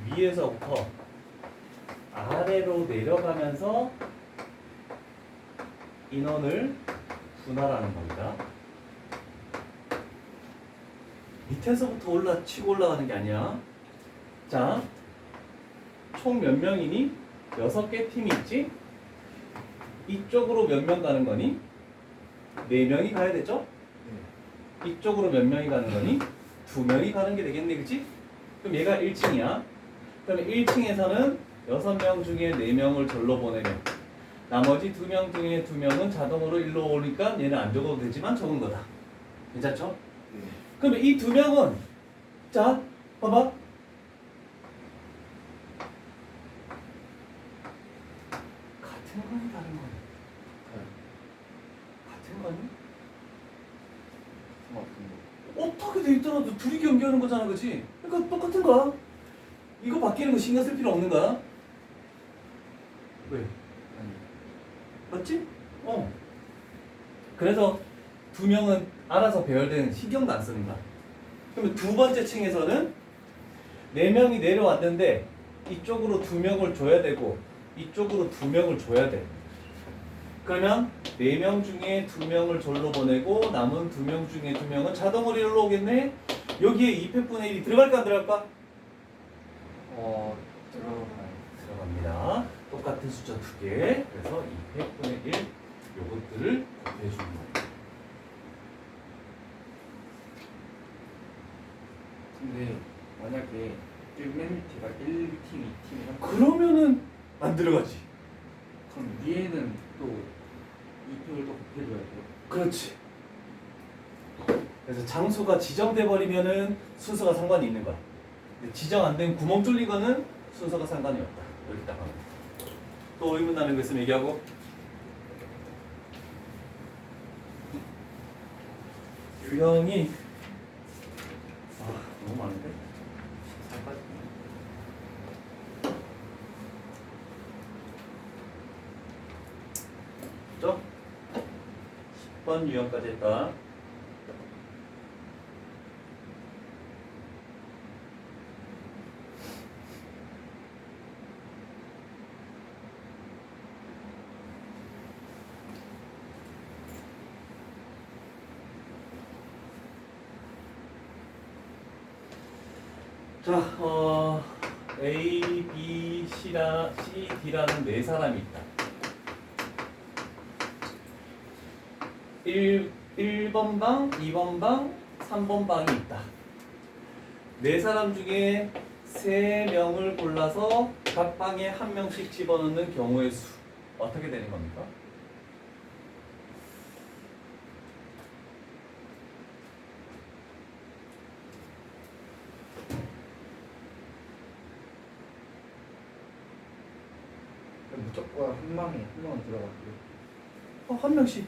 위에서부터 아래로 내려가면서 인원을 분할하는 겁니다. 밑에서부터 치고 올라가는 게 아니야. 자, 총 몇 명이니? 6개 팀이 있지? 이쪽으로 몇 명 가는 거니? 4명이 가야 되죠? 이쪽으로 몇 명이 가는 거니? 2명이 가는 게 되겠네, 그치? 그럼 얘가 1층이야. 그러면 1층에서는 6명 중에 4명을 절로 보내면 나머지 2명 중에 2명은 자동으로 일로 오니까 얘는 안 적어도 되지만 적은 거다. 괜찮죠? 그러면 이 2명은 자, 봐봐. 같은 거니 다른 거니? 같은 거니? 어떻게 돼 있더라도 둘이 경기하는 거잖아, 그치? 그러니까 똑같은 거야. 이거 바뀌는 거 신경 쓸 필요 없는 거야. 왜? 맞지? 그래서 2명은 알아서 배열된 신경도 안 쓰는 거야. 그러면 두 번째 층에서는 4명이 내려왔는데 이쪽으로 2명을 줘야 되고 이쪽으로 2명을 줘야 돼. 그러면 4명 중에 2명을 절로 보내고 남은 2명 중에 2명은 자동으로 일로 오겠네? 여기에 2패분의 1이 들어갈까 안 들어갈까? 들어갑니다. 똑같은 숫자 2개. 그래서 2패분의 1 요것들을 곱해주는 거예요. 근데 만약에 1맨 밑에가 1팀, 2팀이랑 그러면은 안 들어가지. 그럼 위에는 또 2팩을 또 곱해줘야 돼요? 그렇지. 그래서 장소가 지정돼 버리면은 순서가 상관이 있는 거야. 근데 지정 안 된 구멍 뚫린 거는 순서가 상관이 없다. 여기다가 또 의문 나는 거 있으면 얘기하고. 유형이 너무 많은데? 죠? 10번 유형까지 했다. 자, A, B, C, D라는 4사람이 있다. 1번 방, 2번 방, 3번 방이 있다. 4사람 중에 3명을 골라서 각 방에 1명씩 집어넣는 경우의 수. 어떻게 되는 겁니까? 무조건 한 명은 들어갈게요. 1명씩.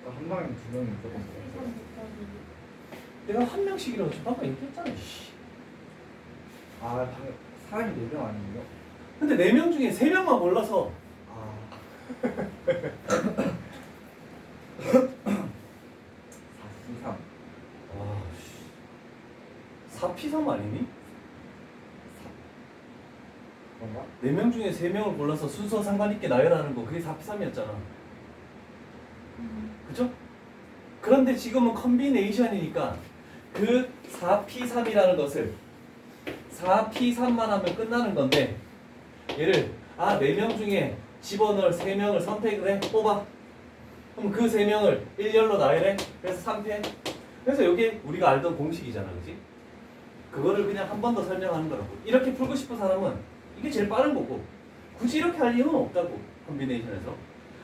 그러니까 한 방에 2명이 무조건 들어가요. 내가 1명씩이라고 지금 방금 얘기했잖아. 아 방금 사람이 4명 아니에요? 근데 4명 중에 3명만 몰라서 아 4C3 와, 4P3 아니니? 그런가? 4명 중에 3명을 골라서 순서 상관있게 나열하는 거 그게 4P3이었잖아. 그죠? 그런데 지금은 컨비네이션이니까 그 4P3이라는 것을 4P3만 하면 끝나는 건데 얘를 4명 중에 집어넣을 3명을 선택을 해 뽑아. 그럼 그 3명을 일렬로 나열해. 그래서 3패. 그래서 이게 우리가 알던 공식이잖아, 그지? 그거를 그냥 한 번 더 설명하는 거라고. 이렇게 풀고 싶은 사람은 이게 제일 빠른 거고 굳이 이렇게 할 이유는 없다고, 컨비네이션에서.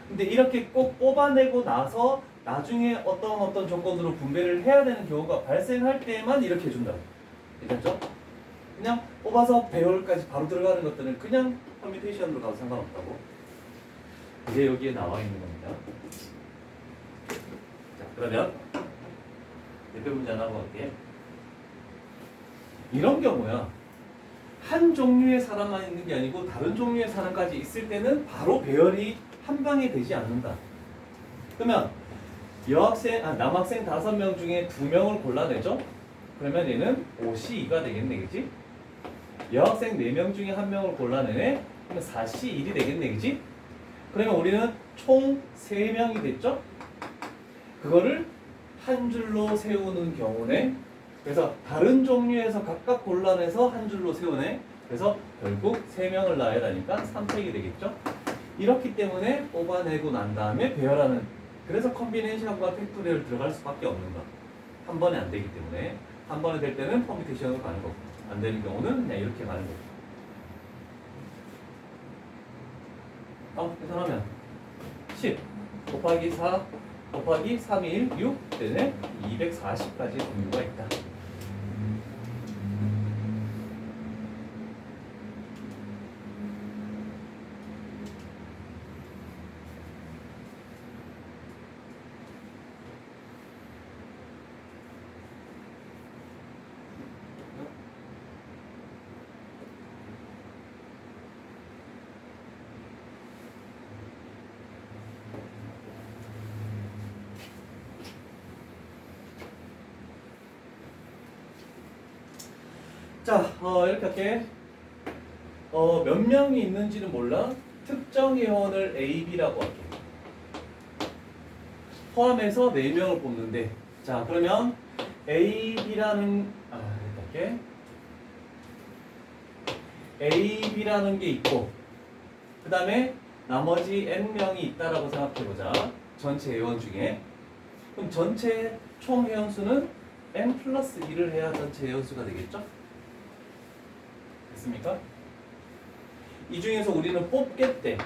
근데 이렇게 꼭 뽑아내고 나서 나중에 어떤 조건으로 분배를 해야 되는 경우가 발생할 때만 이렇게 해준다고. 괜찮죠? 그냥 뽑아서 배열까지 바로 들어가는 것들은 그냥 커뮤니케이션으로 가도 상관없다고. 이제 여기에 나와 있는 겁니다. 자, 그러면 대표 문제 하나 볼게요. 이런 경우야. 한 종류의 사람만 있는 게 아니고 다른 종류의 사람까지 있을 때는 바로 배열이 한 방에 되지 않는다. 그러면 남학생 5명 중에 2명을 골라내죠? 그러면 얘는 5C2가 되겠네, 그치? 여학생 4명 중에 1명을 골라내네? 그러면 4C1이 되겠네, 그치? 그러면 우리는 총 3명이 됐죠? 그거를 한 줄로 세우는 경우네. 그래서 다른 종류에서 각각 골라내서 한 줄로 세우네. 그래서 결국 3명을 나열하니까 3팩이 되겠죠? 이렇기 때문에 뽑아내고 난 다음에 배열하는, 그래서 컨비네이션과 팩토리얼 들어갈 수밖에 없는 거. 한 번에 안 되기 때문에 한 번에 될 때는 퍼뮤테이션으로 가는 거고 안 되는 경우는 그냥 이렇게 가는 거고. 계산하면 10 곱하기 4 곱하기 3이 1, 6 되네. 240까지 종류가 있다. 자, 이렇게 할게. 몇 명이 있는지는 몰라. 특정 회원을 A, B라고 할게. 포함해서 4명을 뽑는데, 자, 그러면 A, B라는 이렇게 할게. A, B라는 게 있고, 그 다음에 나머지 N명이 있다라고 생각해보자. 전체 회원 중에. 그럼 전체 총 회원 수는 N 플러스 1을 해야 전체 회원 수가 되겠죠? 됐습니까? 이 중에서 우리는 뽑겠대.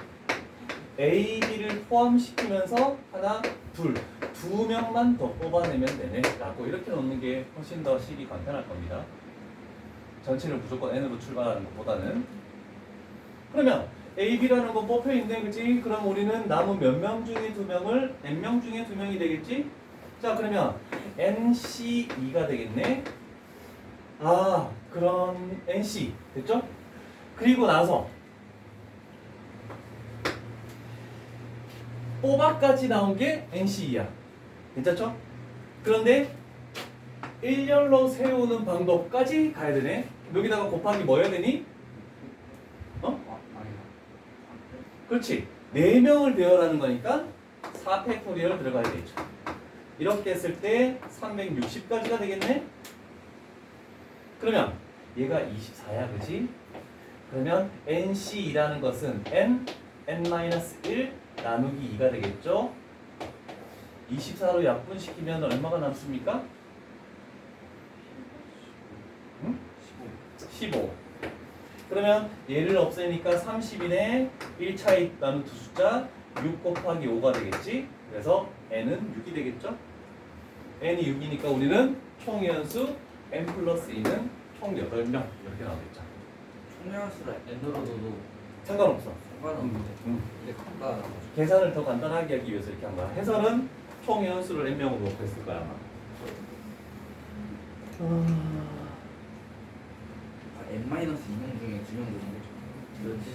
A, B를 포함시키면서 하나, 두 명만 더 뽑아내면 되네 라고 이렇게 놓는 게 훨씬 더 식이 간편할 겁니다. 전체를 무조건 N으로 출발하는 것보다는. 그러면 A, B라는 거 뽑혀있네, 그치? 그럼 우리는 남은 몇 명 중에 2명을 N명 중에 2명이 되겠지? 자, 그러면 NC2가 되겠네. 그럼 NC 됐죠? 그리고 나서 뽑아까지 나온 게 NC2야. 괜찮죠? 그런데 일렬로 세우는 방법까지 가야 되네. 여기다가 곱하기 뭐 해야 되니? 아니다. 그렇지. 4명을 배열하는 거니까 4팩토리얼 들어가야 되죠. 이렇게 했을 때 360까지가 되겠네. 그러면 얘가 24야, 그지? 그러면 NC2라는 것은 N-1 나누기 2가 되겠죠? 24로 약분시키면 얼마가 남습니까? 15. 그러면 얘를 없애니까 30이네. 1차이 나눈 두 숫자 6 곱하기 5가 되겠지? 그래서 N은 6이 되겠죠? N이 6이니까 우리는 총 회원수 N 플러스 2는 총 8명 이렇게 나오겠죠. 총량수를 N으로 넣어도 상관없어. 상관없는데 근데 간단하다. 계산을 더 간단하게 하기 위해서 이렇게 한 거야. 해설은 총 회원수를 N명으로 놓고 했을 거야 아마. N 마이너스 2명 중에 2명 되는 거죠. 그렇지.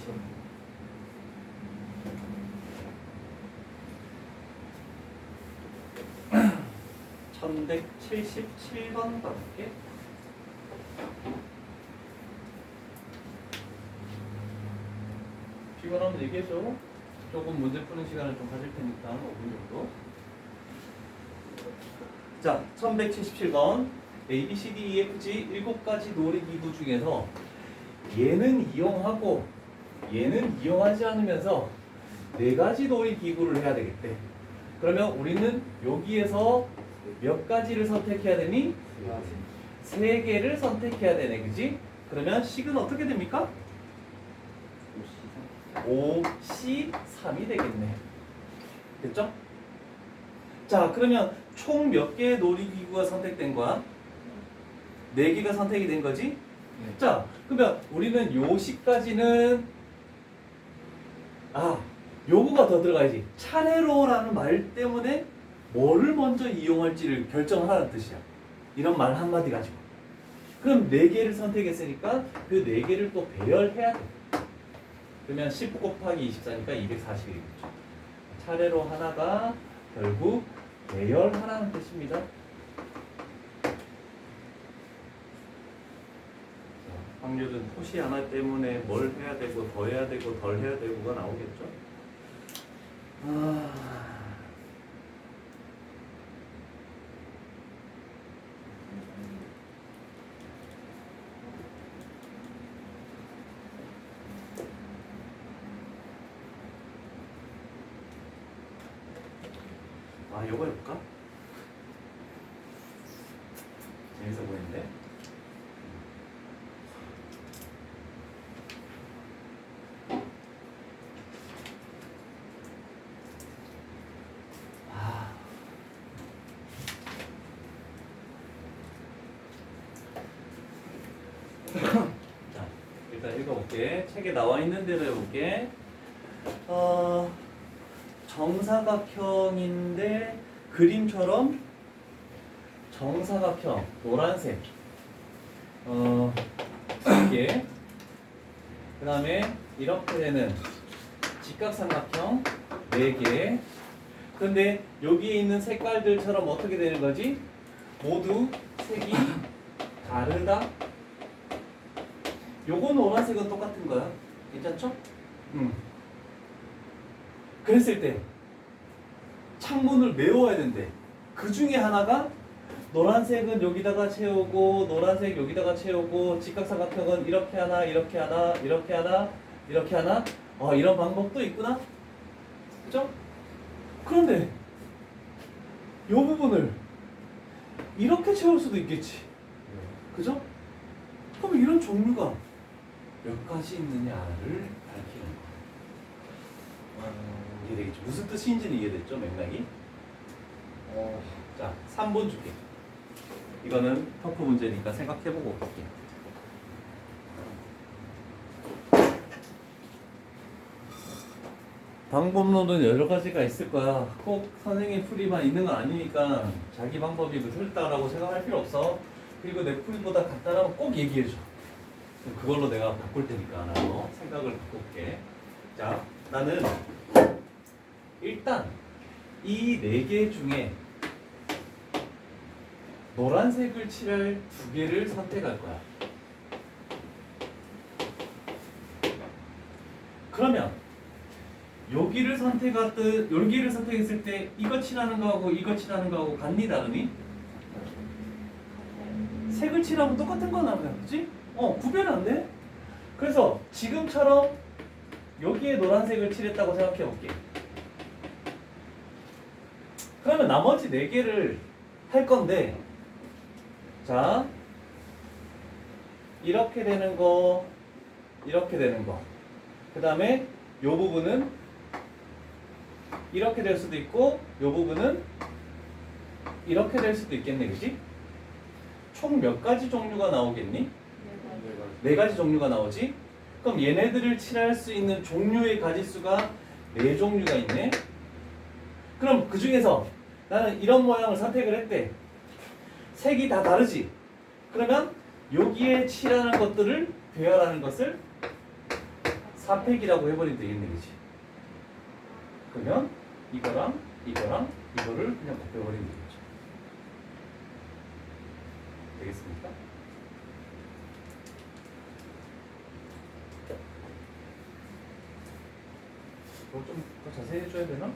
1177번 가볼게. 피곤하면 얘기해줘. 조금 문제 푸는 시간을 좀 가질 테니까 5분 정도. 자, 1177번 A, B, C, D, E, F, G 7가지 놀이기구 중에서 얘는 이용하고 얘는 이용하지 않으면서 4가지 놀이기구를 해야 되겠대. 그러면 우리는 여기에서 몇 가지를 선택해야 되니? 3개를 선택해야 되네, 그지? 그러면 식은 어떻게 됩니까? 5C3이 되겠네. 됐죠? 자, 그러면 총 몇 개의 놀이기구가 선택된 거야? 4개가 선택이 된 거지? 네. 자, 그러면 우리는 요 시까지는 요거가 더 들어가야지. 차례로라는 말 때문에 뭐를 먼저 이용할지를 결정하라는 뜻이야. 이런 말 한마디 가지고. 그럼 4개를 선택했으니까 그 4개를 또 배열해야 돼. 그러면 10 곱하기 24니까 240이겠죠. 차례로 하나가 결국 배열하라는 뜻입니다. 확률은 토시 하나 때문에 뭘 해야 되고 더 해야 되고 덜 해야 되고가 나오겠죠. 요거 해볼까? 재밌어 보이는데? 자, 일단 읽어볼게. 책에 나와 있는 대로 해볼게. 정사각형인데 그림처럼 정사각형 노란색 2개, 그 다음에 이렇게 되는 직각삼각형 4개. 근데 여기에 있는 색깔들처럼 어떻게 되는 거지? 모두 색이 다르다. 요거 노란색은 똑같은 거야. 괜찮죠? 그랬을 때 창문을 메워야 된대. 그 중에 하나가 노란색은 여기다가 채우고 노란색 여기다가 채우고 직각삼각형은 이렇게 하나 이렇게 하나 이렇게 하나 이렇게 하나 이런 방법도 있구나. 그죠? 그런데 이 부분을 이렇게 채울 수도 있겠지. 그죠? 그럼 이런 종류가 몇 가지 있느냐를 밝히는 거야. 이해되겠죠? 무슨 뜻인지는 이해됐죠? 맥락이? 자, 3번 줄게. 이거는 터프 문제니까 생각해보고 올게. 방법론은 여러 가지가 있을 거야. 꼭 선생님 풀이만 있는 건 아니니까 자기 방법이 틀렸다라고 생각할 필요 없어. 그리고 내 풀이보다 간단하면 꼭 얘기해줘. 그걸로 내가 바꿀 테니까 나도 생각을 바꿀게. 자, 나는 일단 이 4개 중에 노란색을 칠할 2개를 선택할 거야. 여기를 여기를 선택했을 때 이거 칠하는 거하고 이거 칠하는 거하고 같니 다르니? 색을 칠하면 똑같은 거 나오냐, 그렇지? 구별 안 돼. 그래서 지금처럼 여기에 노란색을 칠했다고 생각해 볼게. 그러면 나머지 4개를 할 건데, 자, 이렇게 되는 거, 이렇게 되는 거. 그 다음에 요 부분은 이렇게 될 수도 있고, 요 부분은 이렇게 될 수도 있겠네, 그지? 총 몇 가지 종류가 나오겠니? 4가지 종류가 나오지? 그럼 얘네들을 칠할 수 있는 종류의 가지수가 4종류가 있네? 그럼 그 중에서 나는 이런 모양을 선택을 했대. 색이 다 다르지? 그러면 여기에 칠하는 것들을 배열하는 것을 4팩이라고 해버리면 되겠네, 그치? 그러면 이거랑 이거랑 이거를 그냥 곱해버리면 되겠죠. 되겠습니까? 이거 좀 더 자세히 해줘야 되나?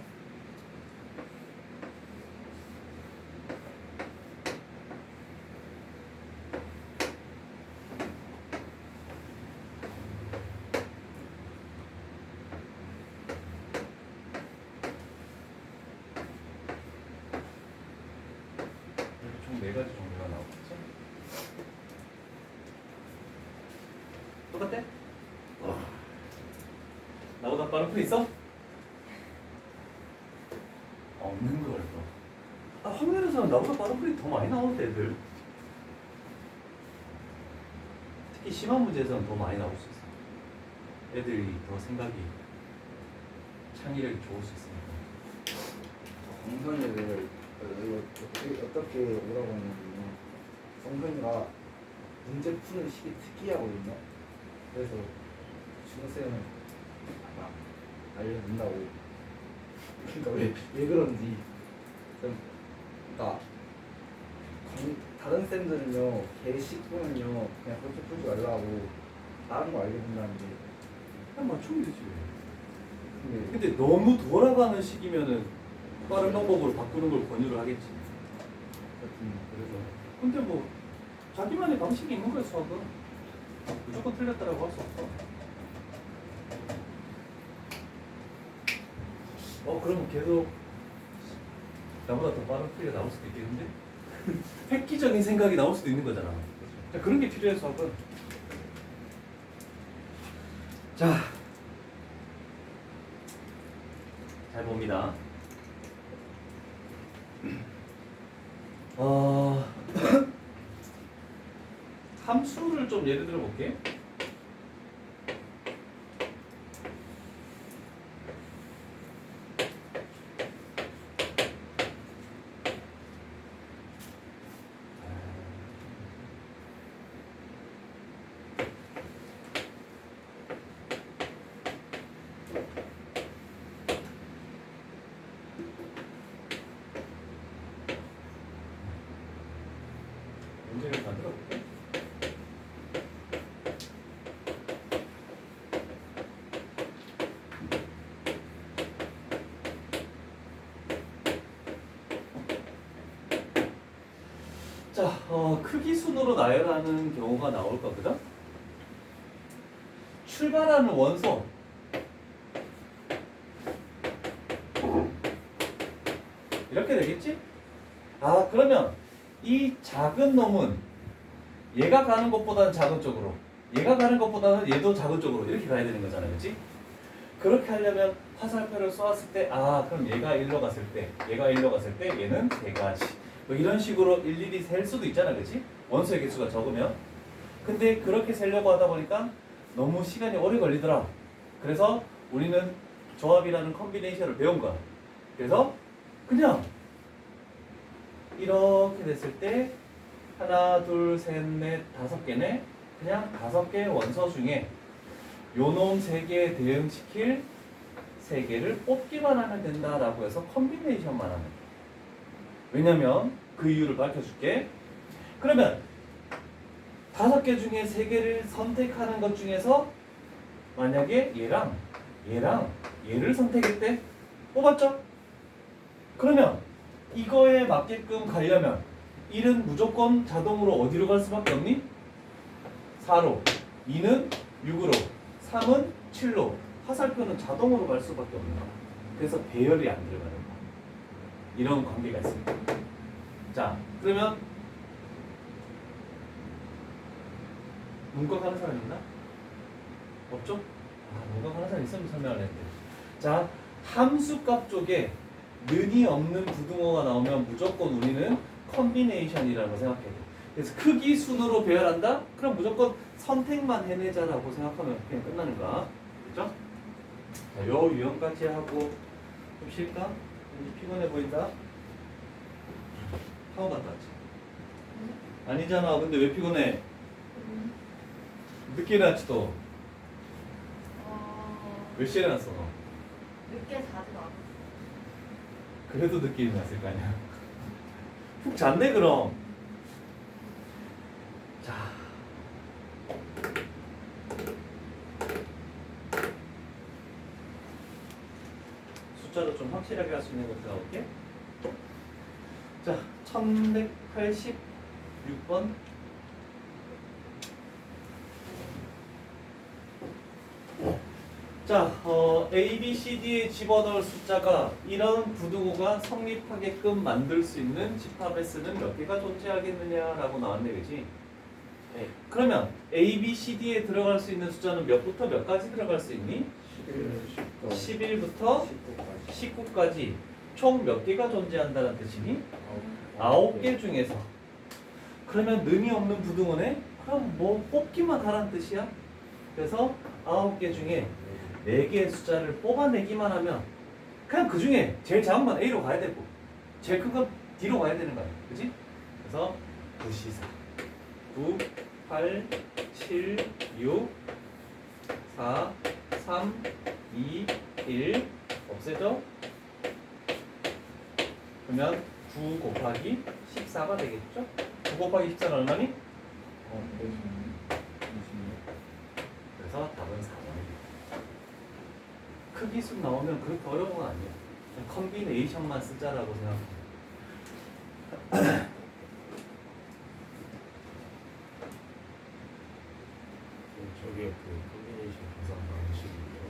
이렇게 총 4가지 종류가 나오겠지? 똑같대? 나보다 빠른 거 있어? 없는 걸 또. 화면에서는 나보다 빠른 풀이 더 많이 나오는데 애들. 특히 심한 문제에서는 더 많이 나올 수 있어. 애들이 더 생각이 창의력이 좋을 수 있으니까. 성선이를 어떻게 오라고 하냐면요. 성선이가 문제 푸는 식이 특이하거든요. 그래서 준호쌤은 막 알려준다고. 그러니까 왜 그런지. 그러니까 다른 쌤들은요, 개식 보면요, 그냥 그렇게 풀지 말라고 다른 거 알려준다는데. 그냥 맞추면 되지. 근데 근데 너무 돌아가는 시기면은 빠른 방법으로 바꾸는 걸 권유를 하겠지. 그래서 근데 뭐 자기만의 방식이 있는 거야 수학은. 무조건 틀렸다라고 할 수 없어. 그러면 계속 나보다 더 빠른 풀이가 나올 수도 있겠는데? 획기적인 생각이 나올 수도 있는 거잖아. 자, 그런 게 필요해 수학은. 자, 잘 봅니다. 함수를 좀 예를 들어 볼게. 문제를 만들어 볼게. 자, 크기 순으로 나열하는 경우가 나올 거거든. 출발하는 원소. 이렇게 되겠지? 그러면 이 작은 놈은 얘가 가는 것보다는 작은 쪽으로, 얘가 가는 것보다는 얘도 작은 쪽으로 이렇게 가야 되는 거잖아, 그렇지? 그렇게 하려면 화살표를 쏘았을 때, 그럼 얘가 1로 갔을 때, 얘가 1로 갔을 때 얘는 3가지. 뭐 이런 식으로 일일이 셀 수도 있잖아, 그렇지? 원소의 개수가 적으면. 근데 그렇게 세려고 하다 보니까 너무 시간이 오래 걸리더라. 그래서 우리는 조합이라는 컨비네이션을 배운 거야. 그래서 그냥 이렇게 됐을 때 하나, 둘, 셋, 넷, 5개네. 그냥 5개의 원소 중에 요놈 3개에 대응시킬 3개를 뽑기만 하면 된다라고 해서 컨비네이션만 하는 거야. 왜냐면 그 이유를 밝혀줄게. 그러면 5개 중에 3개를 선택하는 것 중에서 만약에 얘랑 얘를 선택했대. 뽑았죠? 그러면 이거에 맞게끔 가려면 1은 무조건 자동으로 어디로 갈 수밖에 없니? 4로, 2는 6으로, 3은 7로. 화살표는 자동으로 갈 수밖에 없는 거야. 그래서 배열이 안 들어가는 거야. 이런 관계가 있습니다. 자, 그러면 문과 가는 사람 있나? 없죠? 문과 가는 사람 있으면 설명을 했는데. 자, 함수값 쪽에 는이 없는 부등호가 나오면 무조건 우리는 컨비네이션이라고 생각해야 돼. 그래서 크기 순으로 배열한다? 그럼 무조건 선택만 해내자라고 생각하면 그냥 끝나는 거야. 그렇죠? 자, 요 유형까지 하고 좀 쉴까? 왠지 피곤해 보인다? 학원 갔다 왔지? 아니잖아. 근데 왜 피곤해? 늦게 일어났지 또. 어, 몇 시에 일어났어 너? 늦게 자진 않았어. 그래도 늦게 일어났을 거 아니야. 푹 잤네 그럼. 자. 숫자로 좀 확실하게 할 수 있는 것부터 가볼게. 자, 1186번. 자, A, B, C, D에 집어넣을 숫자가 이런 부등호가 성립하게끔 만들 수 있는 집합에 쓰는 몇 개가 존재하겠느냐라고 나왔네, 그지? 네. 그러면 A, B, C, D에 들어갈 수 있는 숫자는 몇부터 몇까지 들어갈 수 있니? 11부터 19까지 총 몇 개가 존재한다는 뜻이니? 9개 중에서. 그러면 능이 없는 부등호네? 그럼 뭐 뽑기만 하라는 뜻이야? 그래서 9개 중에 4개의 숫자를 뽑아내기만 하면 그냥 그 중에 제일 작은 건 A로 가야 되고 제일 큰 건 D로 가야 되는 거야. 그지? 그래서 9, 4, 9, 8, 7, 6, 4, 3, 2, 1 없애죠? 그러면 9 곱하기 14가 되겠죠? 9 곱하기 14는 얼마니? 그래서 답은 4번입니다. 크기수 나오면 그렇게 어려운 건 아니에요. 그냥 컨비네이션만 쓰자라고 생각합니다. 저게 그 콤비네이션 계산 방식이에요.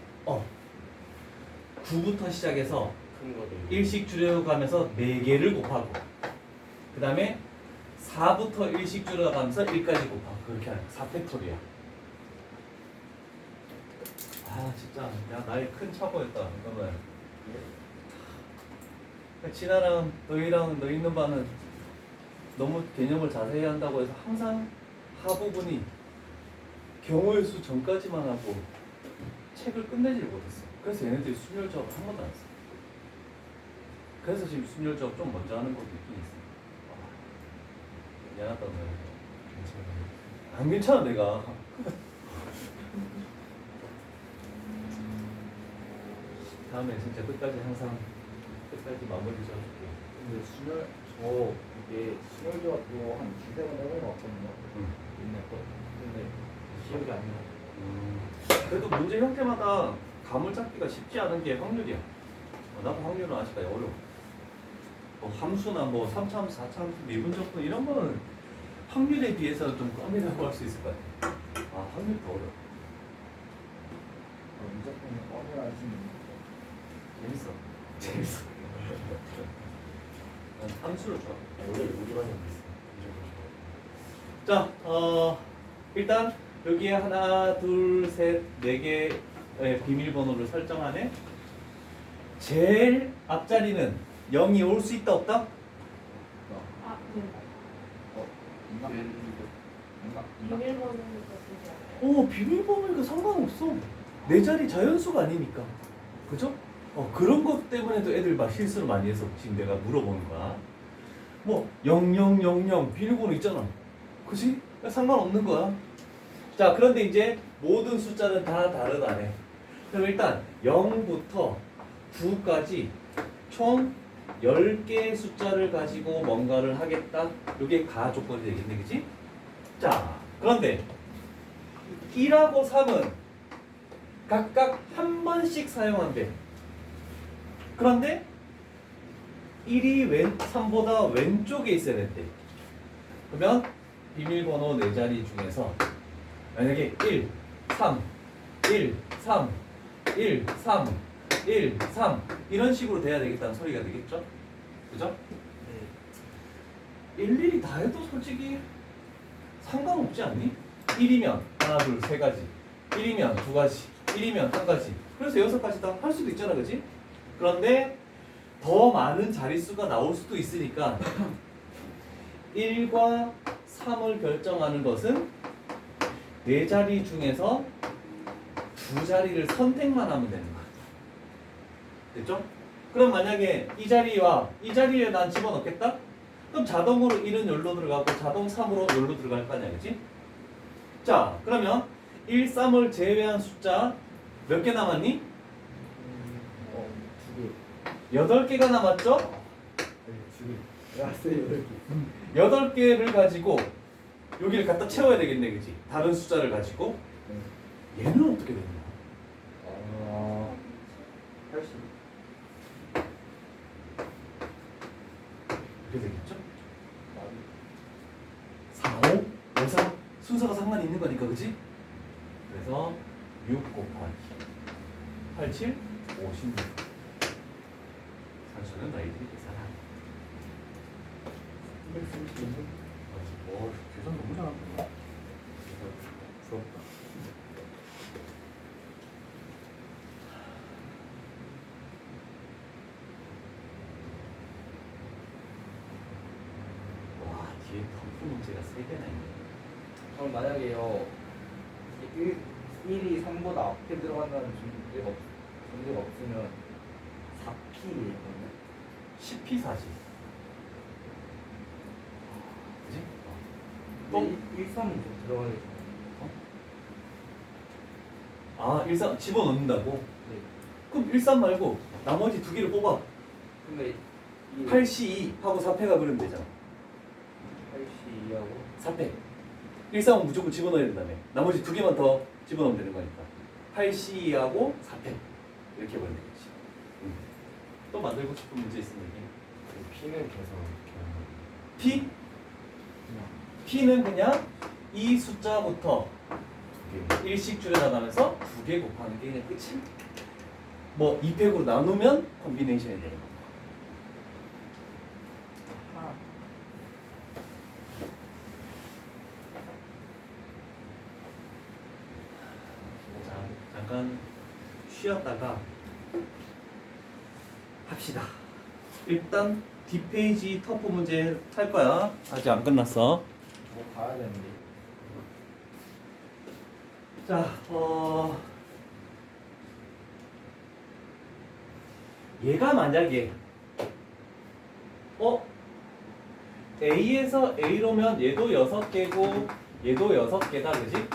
9부터 시작해서 큰 거를 일씩 줄여가면서 4개를 곱하고 그 다음에 4부터 일씩 줄여가면서 1까지 곱하고 그렇게 하는 4팩토리야. 아 진짜 야 나의 큰 착오였다 이거는. 진아랑 너희랑 너 있는 반은 너무 개념을 자세히 한다고 해서 항상 하부분이 경우의 수 전까지만 하고 책을 끝내질 못했어. 그래서 얘네들이 순열 작업을 한 번도 안 했어. 그래서 지금 순열 작업 좀 먼저 하는 것도 있긴 있어. 미안하다 너. 괜찮아요. 안 괜찮아 내가. 다음에 진짜 끝까지 항상 끝까지 마무리 지어줄게. 근데 이게 순열 조합도 한 두세 번 해본 것 같거든요. 옛날 거. 근데 기억이 안 나. 그래도 문제 형태마다 감을 잡기가 쉽지 않은 게 확률이야. 나도 확률은 아직까지 어려워. 뭐 함수나 뭐 3차함수, 4차함수, 미분적분 이런 거는 확률에 비해서 좀 껌이라고 할 수 있을 것 같아. 아 확률 더 어려워. 무조건 껌을 할수 있는 거. 재밌어. 재밌어. 난 함수를 좋아. 원래 우리 반에 있어. 이 정도 자, 일단 여기에 하나, 둘, 셋, 네 개의 비밀번호를 설정하네. 제일 앞자리는 0이 올 수 있다 없다? 아, 네. 있나? 있나? 비밀번호는 어떻게 오, 비밀번호니까 상관없어. 내 자리 자연수가 아니니까. 그죠? 그런 것 때문에도 애들 막 실수를 많이 해서 지금 내가 물어보는 거야. 뭐 0000 비밀번호 있잖아. 그지? 상관없는 거야. 자, 그런데 이제 모든 숫자는 다 다르다네. 그럼 일단 0부터 9까지 총 10개의 숫자를 가지고 뭔가를 하겠다. 이게 가 조건이 되겠네. 그치? 자, 그런데 1하고 3은 각각 한 번씩 사용한대. 그런데 1이 3보다 왼쪽에 있어야 된대. 그러면 비밀번호 4자리 중에서 만약에 1, 3, 1, 3, 1, 3, 1, 3 이런 식으로 돼야 되겠다는 소리가 되겠죠? 그죠? 일일이 다 해도 솔직히 상관없지 않니? 1이면 하나, 둘, 세 가지 1이면 두 가지 1이면 한 가지 그래서 6가지 다 할 수도 있잖아. 그지? 그런데 더 많은 자릿수가 나올 수도 있으니까 1과 3을 결정하는 것은 4자리 중에서 2자리를 선택만 하면 되는 거야. 됐죠? 그럼 만약에 이 자리와 이 자리에 난 집어넣겠다? 그럼 자동으로 1은 여기로 들어가고 자동 3으로 여기로 들어갈 거 아니야. 그치? 자, 그러면 1, 3을 제외한 숫자 몇 개 남았니? 두 개. 8개가 남았죠? 아니, 두 개. 알았어요, 8개. 8개를 가지고 여기를 갖다 채워야 되겠네, 그지? 다른 숫자를 가지고 얘는 어떻게 되냐? 80. 이렇게 되겠죠? 4, 5, 5, 4 순서가 상관이 있는 거니까, 그지? 그래서 6 곱하기 87, 56 산수는 너희들이 계산하라. 336. 계산 너무 잘한다. 부럽다. 와, 뒤에 덤프 문제가 3개나 있네. 그럼 만약에요 1이 3보다 앞에 들어간다는 존재가 없으면 4P거든요. 10p 사지. 그지? 또 1, 3은 좀 들어가야 되잖아요. 아, 1, 3 집어넣는다고? 네. 그럼 1, 3 말고 나머지 두 개를 뽑아. 근데 이 8C 하고 4패가 그러면 되잖아. 82하고 4패. 1, 3은 무조건 집어넣어야 된다며. 나머지 두 개만 더 집어넣으면 되는 거니까. 8C하고 4패. 이렇게 해버리면 되겠지. 또 만들고 싶은 문제 있으면 얘기해. P는 계산 어떻게 하는 거예요? P? P는 그냥 이 숫자부터 두 개. 일씩 줄여나가면서 두 개 곱하는 게 그냥 끝이. 뭐 2팩으로 나누면 콤비네이션이 되는 거. 자, 잠깐 쉬었다가 합시다. 일단 뒷페이지 터프 문제 할 거야. 아직 안 끝났어. 저거 봐야 되는데. 자, 얘가 만약에 A에서 A로면 얘도 6개고 얘도 6개다, 그지?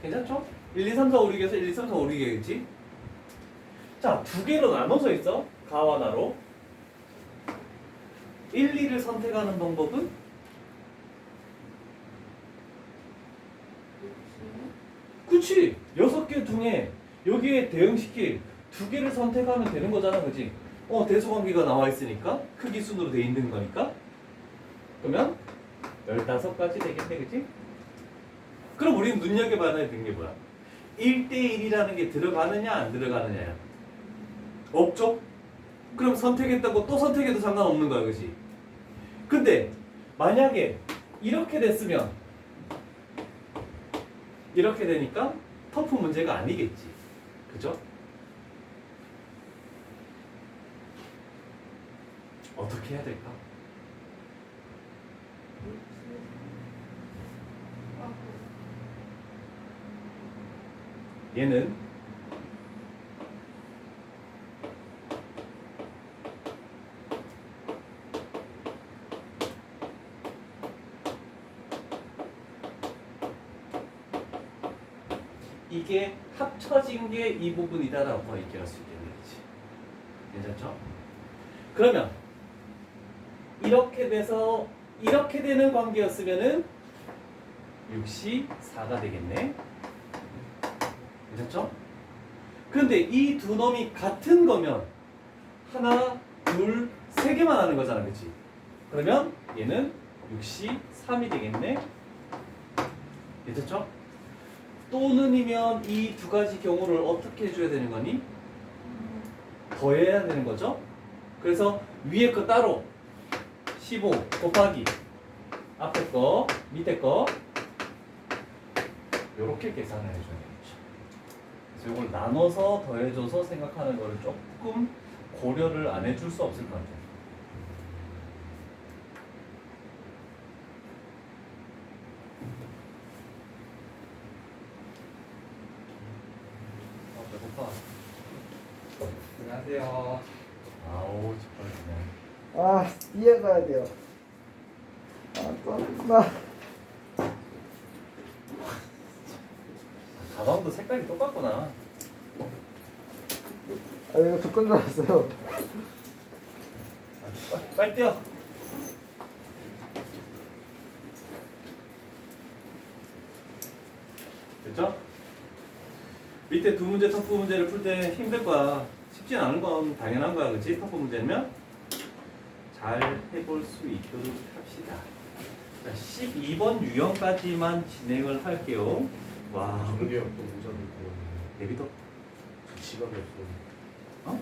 괜찮죠? 1, 2, 3, 4, 5, 6에서 1, 2, 3, 4, 5, 6이겠지? 자, 두 개로 나눠져 있어. 가와 나로. 1, 2를 선택하는 방법은 그치? 6개 중에 여기에 대응시킬 두 개를 선택하면 되는 거잖아, 그치? 대수관계가 나와 있으니까 크기 순으로 돼 있는 거니까 그러면 15가지 되겠네, 그치? 그럼 우리는 눈여겨봐야 되는 게 뭐야? 1대1이라는 게 들어가느냐 안 들어가느냐야. 없죠? 그럼 선택했다고 또 선택해도 상관없는 거야, 그치? 근데 만약에 이렇게 됐으면 이렇게 되니까 터프 문제가 아니겠지. 그죠? 어떻게 해야 될까? 얘는 이게 합쳐진 게 이 부분이다라고 얘기할 수 있겠네, 그치? 괜찮죠? 그러면 이렇게 돼서 이렇게 되는 관계였으면은 6이 4가 되겠네. 괜찮죠? 근데 이 두 놈이 같은 거면 하나, 둘, 세 개만 하는 거잖아, 그치? 그러면 얘는 6이 3이 되겠네. 괜찮죠? 또는이면 이 두 가지 경우를 어떻게 해줘야 되는 거니? 더해야 되는 거죠? 그래서 위에 거 따로 15 곱하기 앞에 거, 밑에 거 요렇게 계산을 해줘야 되겠죠. 그래서 이걸 나눠서 더해줘서 생각하는 거를 조금 고려를 안 해줄 수 없을 것 같아요. 배고파. 안녕하세요. 아우 짓밟히네. 아, 이해가야 돼요. 아, 나 가방도 색깔이 똑같구나. 아 이거 조건 줄 알았어요. 빨리 뛰어. 됐죠? 밑에 두 문제 터프 문제를 풀 때 힘들 거야. 쉽진 않은 건 당연한 거야, 그렇지? 터프 문제면 잘 해볼 수 있도록 합시다. 자, 12번 유형까지만 진행을 할게요. 와, 정규 형또 모자도 있고 데뷔도 저 지갑이 없어. 어?